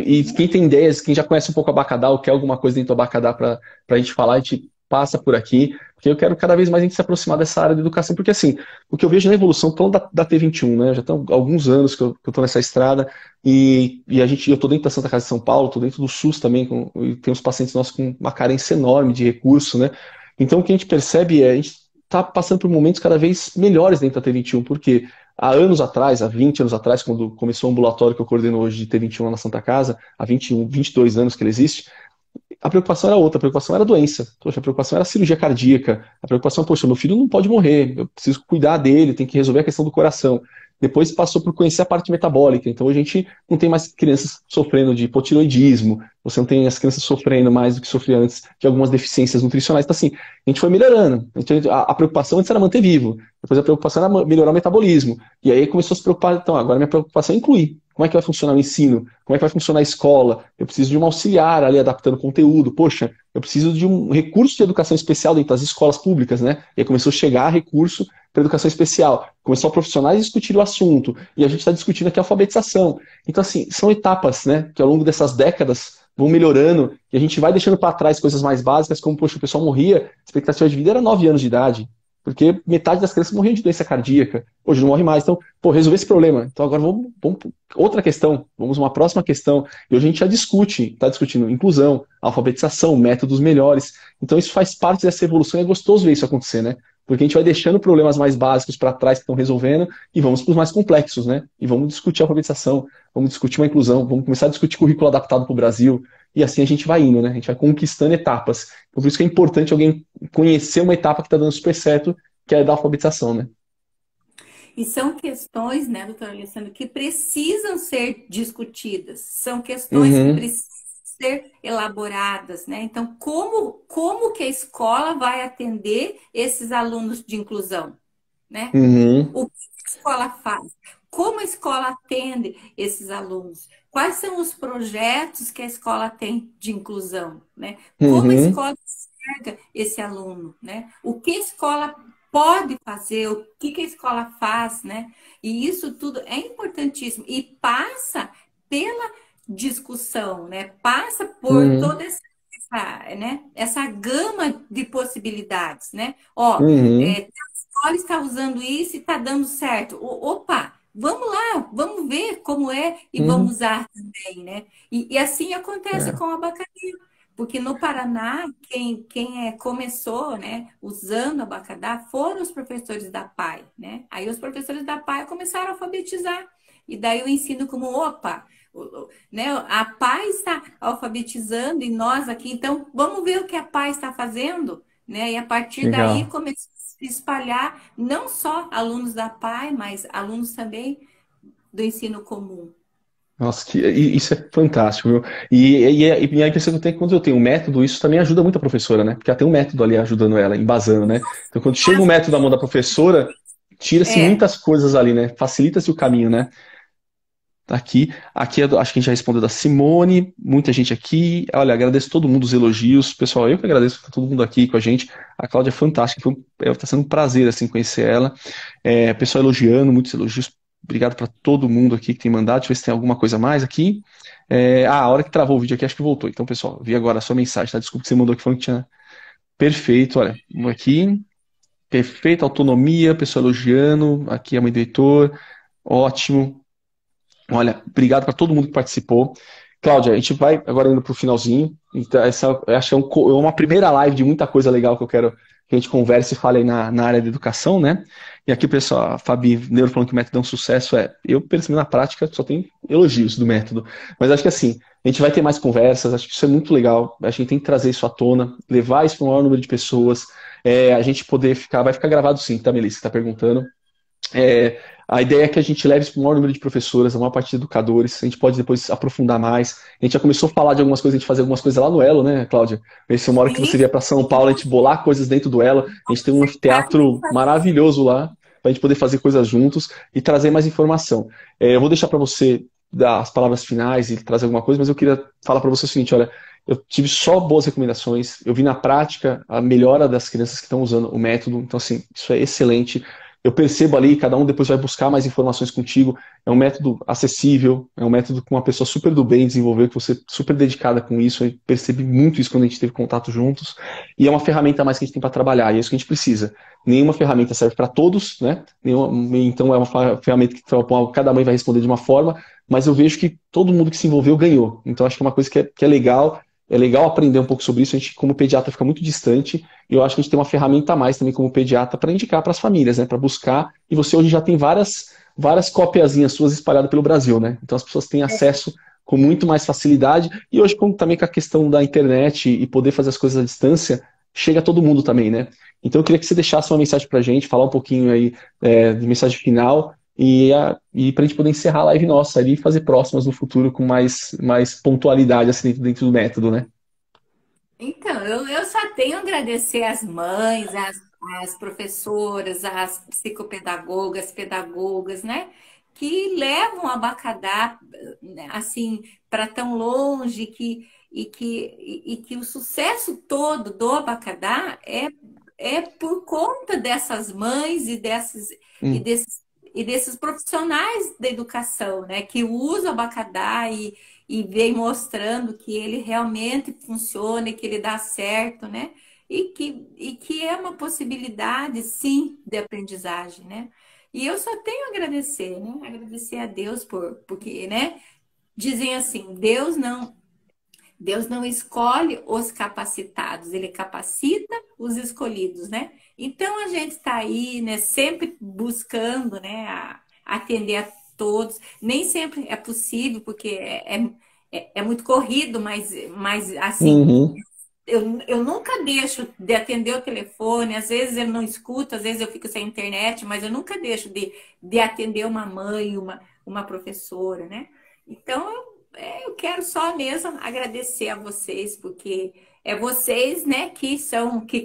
E quem tem ideias, quem já conhece um pouco o Abacadá ou quer alguma coisa dentro do Abacadá para a gente falar, a gente passa por aqui, porque eu quero cada vez mais a gente se aproximar dessa área da educação, porque assim, o que eu vejo na evolução, falando da T21, né, já estão alguns anos que eu tô nessa estrada, eu tô dentro da Santa Casa de São Paulo, tô dentro do SUS também, e tem uns pacientes nossos com uma carência enorme de recursos, né, então o que a gente percebe a gente está passando por momentos cada vez melhores dentro da T21, porque há anos atrás, há 20 anos atrás, quando começou o ambulatório que eu coordeno hoje de T21 lá na Santa Casa, há 21, 22 anos que ele existe, a preocupação era outra, a preocupação era a doença. Poxa, a preocupação era a cirurgia cardíaca. A preocupação, poxa, meu filho não pode morrer, eu preciso cuidar dele, tem que resolver a questão do coração. Depois passou por conhecer a parte metabólica. Então a gente não tem mais crianças sofrendo de hipotiroidismo, você não tem as crianças sofrendo mais do que sofriam antes de algumas deficiências nutricionais. Então, assim, a gente foi melhorando. Então, a preocupação antes era manter vivo, depois a preocupação era melhorar o metabolismo. E aí começou a se preocupar, então, agora minha preocupação é incluir. Como é que vai funcionar o ensino? Como é que vai funcionar a escola? Eu preciso de um auxiliar ali adaptando conteúdo. Poxa, eu preciso de um recurso de educação especial dentro das escolas públicas, né? E aí começou a chegar recurso para educação especial. Começou a profissionais discutir o assunto. E a gente está discutindo aqui a alfabetização. Então, assim, são etapas, né? Que ao longo dessas décadas vão melhorando e a gente vai deixando para trás coisas mais básicas, como, poxa, o pessoal morria, a expectativa de vida era 9 anos de idade. Porque metade das crianças morriam de doença cardíaca. Hoje não morre mais. Então, pô, resolver esse problema. Então agora vamos outra questão, vamos uma próxima questão. E hoje a gente já discute, está discutindo inclusão, alfabetização, métodos melhores. Então isso faz parte dessa evolução e é gostoso ver isso acontecer, né? Porque a gente vai deixando problemas mais básicos para trás que estão resolvendo e vamos para os mais complexos, né? E vamos discutir a alfabetização, vamos discutir uma inclusão, vamos começar a discutir currículo adaptado para o Brasil. E assim a gente vai indo, né? A gente vai conquistando etapas. Então, por isso que é importante alguém conhecer uma etapa que está dando super certo, que é da alfabetização, né? E são questões, né, doutora Alessandra, que precisam ser discutidas, são questões que Uhum, precisam ser elaboradas, né? Então, como que a escola vai atender esses alunos de inclusão, né? uhum, O que a escola faz? Como a escola atende esses alunos? Quais são os projetos que a escola tem de inclusão, né? Como a uhum, escola enxerga esse aluno, né? O que a escola pode fazer, o que que a escola faz, né? E isso tudo é importantíssimo e passa pela discussão, né? Passa por Uhum, toda né? Essa gama de possibilidades, né? Ó, uhum, a escola está usando isso e está dando certo. Opa, vamos lá, vamos ver como é e vamos uhum. usar também, né? E assim acontece É, com o abacate, porque no Paraná, quem começou, né, usando o abacadá foram os professores da PAI, né? Aí os professores da PAI começaram a alfabetizar. E daí o ensino como, opa, né? A PAI está alfabetizando e nós aqui, então vamos ver o que a PAI está fazendo, né? E a partir daí legal. começou a se espalhar não só alunos da PAI, mas alunos também do ensino comum. Nossa, isso é fantástico, viu? E a impressão que eu tenho é que quando eu tenho um método, isso também ajuda muito a professora, né? Porque ela tem um método ali ajudando ela, embasando, né? Então, quando chega o método da mão da professora, tira-se É, muitas coisas ali, né? Facilita-se o caminho, né? Tá aqui acho que a gente já respondeu da Simone, muita gente aqui. Olha, agradeço todo mundo os elogios. Pessoal, eu que agradeço por todo mundo aqui com a gente. A Cláudia é fantástica, tá sendo um prazer, assim, conhecer ela. Pessoal elogiando, muitos elogios. Obrigado para todo mundo aqui que tem mandado. Deixa eu ver se tem alguma coisa mais aqui. A hora que travou o vídeo aqui, acho que voltou. Então, pessoal, vi agora a sua mensagem, tá? Desculpa que você mandou aqui falando que tinha. Perfeito, olha, aqui. Perfeito, autonomia, pessoal elogiando. Aqui a mãe do Heitor. Ótimo. Olha, obrigado para todo mundo que participou. Cláudia, a gente vai agora indo para o finalzinho. Então, essa eu acho que é uma primeira live de muita coisa legal que eu quero que a gente converse e fale aí na área da educação, né? E aqui, pessoal, a Fabi Neuro falando que o método é um sucesso. Eu percebi na prática, só tem elogios do método. Mas acho que assim, a gente vai ter mais conversas, acho que isso é muito legal. A gente tem que trazer isso à tona, levar isso para o maior número de pessoas. A gente poder ficar, vai ficar gravado sim, tá, Melissa? Você está perguntando. É, a ideia é que a gente leve isso para o maior número de professoras, a maior parte de educadores. A gente pode depois aprofundar mais. A gente já começou a falar de algumas coisas, a gente fazer algumas coisas lá no Elo, né, Cláudia? Esse é uma hora que você sim, vier para São Paulo, a gente bolar coisas dentro do Elo. A gente tem um teatro maravilhoso lá, para a gente poder fazer coisas juntos e trazer mais informação. Eu vou deixar para você dar as palavras finais e trazer alguma coisa, mas eu queria falar para você o seguinte: olha, eu tive só boas recomendações, eu vi na prática a melhora das crianças que estão usando o método, então, assim, isso é excelente. Eu percebo ali, cada um depois vai buscar mais informações contigo. É um método acessível, é um método que uma pessoa super do bem desenvolveu, que você é super dedicada com isso. Eu percebi muito isso quando a gente teve contato juntos. E é uma ferramenta a mais que a gente tem para trabalhar, e é isso que a gente precisa. Nenhuma ferramenta serve para todos, né? Então é uma ferramenta que cada mãe vai responder de uma forma, mas eu vejo que todo mundo que se envolveu ganhou. Então acho que é uma coisa que é legal. É legal aprender um pouco sobre isso. A gente, como pediatra, fica muito distante. E eu acho que a gente tem uma ferramenta a mais também como pediatra para indicar para as famílias, né? Para buscar. E você hoje já tem várias copiazinhas suas espalhadas pelo Brasil, né? Então as pessoas têm acesso com muito mais facilidade. E hoje, também com a questão da internet e poder fazer as coisas à distância, chega a todo mundo também, né? Então eu queria que você deixasse uma mensagem para a gente, falar um pouquinho aí de mensagem final. E para a gente poder encerrar a live nossa ali e fazer próximas no futuro com mais pontualidade assim, dentro do método, né? então, eu só tenho a agradecer às mães, às professoras, às psicopedagogas, pedagogas, né? Que levam o abacadá, né, assim, para tão longe, e que o sucesso todo do abacadá é por conta dessas mães e Hum, desses, e desses profissionais da educação, né? Que usam o abacadá e vem mostrando que ele realmente funciona e que ele dá certo, né? E que é uma possibilidade, sim, de aprendizagem, né? E eu só tenho a agradecer, né? Agradecer a Deus porque, né? Dizem assim, Deus não escolhe os capacitados, ele capacita os escolhidos, né? Então a gente está aí, né, sempre buscando, né, atender a todos. Nem sempre é possível, porque é muito corrido, mas assim, uhum. eu nunca deixo de atender o telefone, às vezes eu não escuto, às vezes eu fico sem internet, mas eu nunca deixo de atender uma mãe, uma professora, né? Então, eu quero só mesmo agradecer a vocês, porque é vocês, né, que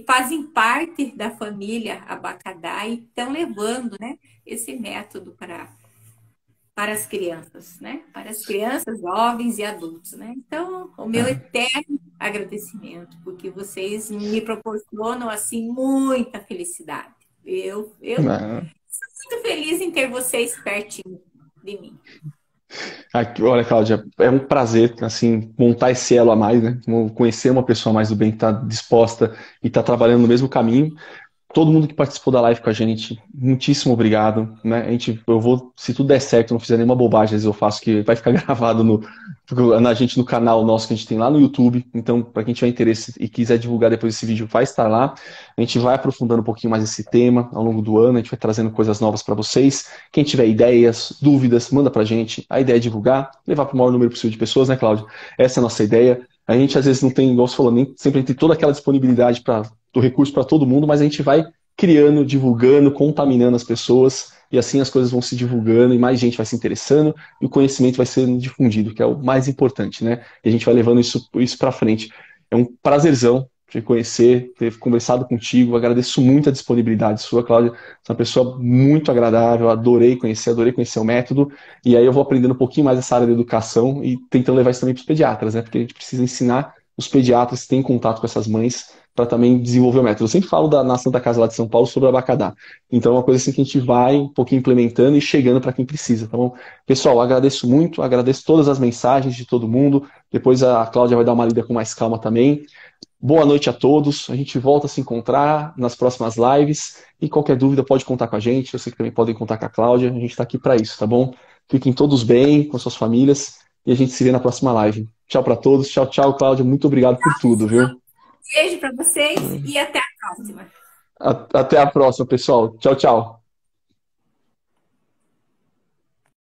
fazem parte da família Abacadá e estão levando, né, esse método para as crianças, né? Para as crianças, jovens e adultos, né? Então, o meu Ah, eterno agradecimento, porque vocês me proporcionam assim muita felicidade. Eu Ah, muito feliz em ter vocês pertinho de mim. olha, Cláudia, é um prazer, assim, montar esse elo a mais, né? Conhecer uma pessoa a mais do bem que está disposta e está trabalhando no mesmo caminho. Todo mundo que participou da live com a gente, muitíssimo obrigado, né? Eu vou, se tudo der certo, não fizer nenhuma bobagem, às vezes eu faço que vai ficar gravado na gente no canal nosso que a gente tem lá no YouTube. Então, para quem tiver interesse e quiser divulgar depois esse vídeo, vai estar lá. A gente vai aprofundando um pouquinho mais esse tema ao longo do ano, a gente vai trazendo coisas novas para vocês. Quem tiver ideias, dúvidas, manda para a gente. A ideia é divulgar, levar para o maior número possível de pessoas, né, Cláudio? Essa é a nossa ideia. A gente às vezes não tem, igual você falou, nem sempre tem toda aquela disponibilidade do recurso para todo mundo, mas a gente vai criando, divulgando, contaminando as pessoas, e assim as coisas vão se divulgando e mais gente vai se interessando e o conhecimento vai sendo difundido, que é o mais importante, né? E a gente vai levando isso para frente. É um prazerzão te conhecer, ter conversado contigo, agradeço muito a disponibilidade sua, Cláudia, você é uma pessoa muito agradável, adorei conhecer o método, e aí eu vou aprendendo um pouquinho mais essa área da educação e tentando levar isso também para os pediatras, né? Porque a gente precisa ensinar os pediatras que têm contato com essas mães para também desenvolver o método. Eu sempre falo na Santa Casa lá de São Paulo sobre o abacadá. Então é uma coisa assim que a gente vai um pouquinho implementando e chegando para quem precisa, tá bom? Pessoal, agradeço muito, agradeço todas as mensagens de todo mundo. Depois a Cláudia vai dar uma lida com mais calma também. Boa noite a todos. A gente volta a se encontrar nas próximas lives. E qualquer dúvida pode contar com a gente. Eu sei que também podem contar com a Cláudia. A gente está aqui para isso, tá bom? Fiquem todos bem com suas famílias e a gente se vê na próxima live. Tchau para todos. Tchau, tchau, Cláudia. Muito obrigado por tudo, viu? Beijo para vocês e até a próxima. Até a próxima, pessoal. Tchau, tchau.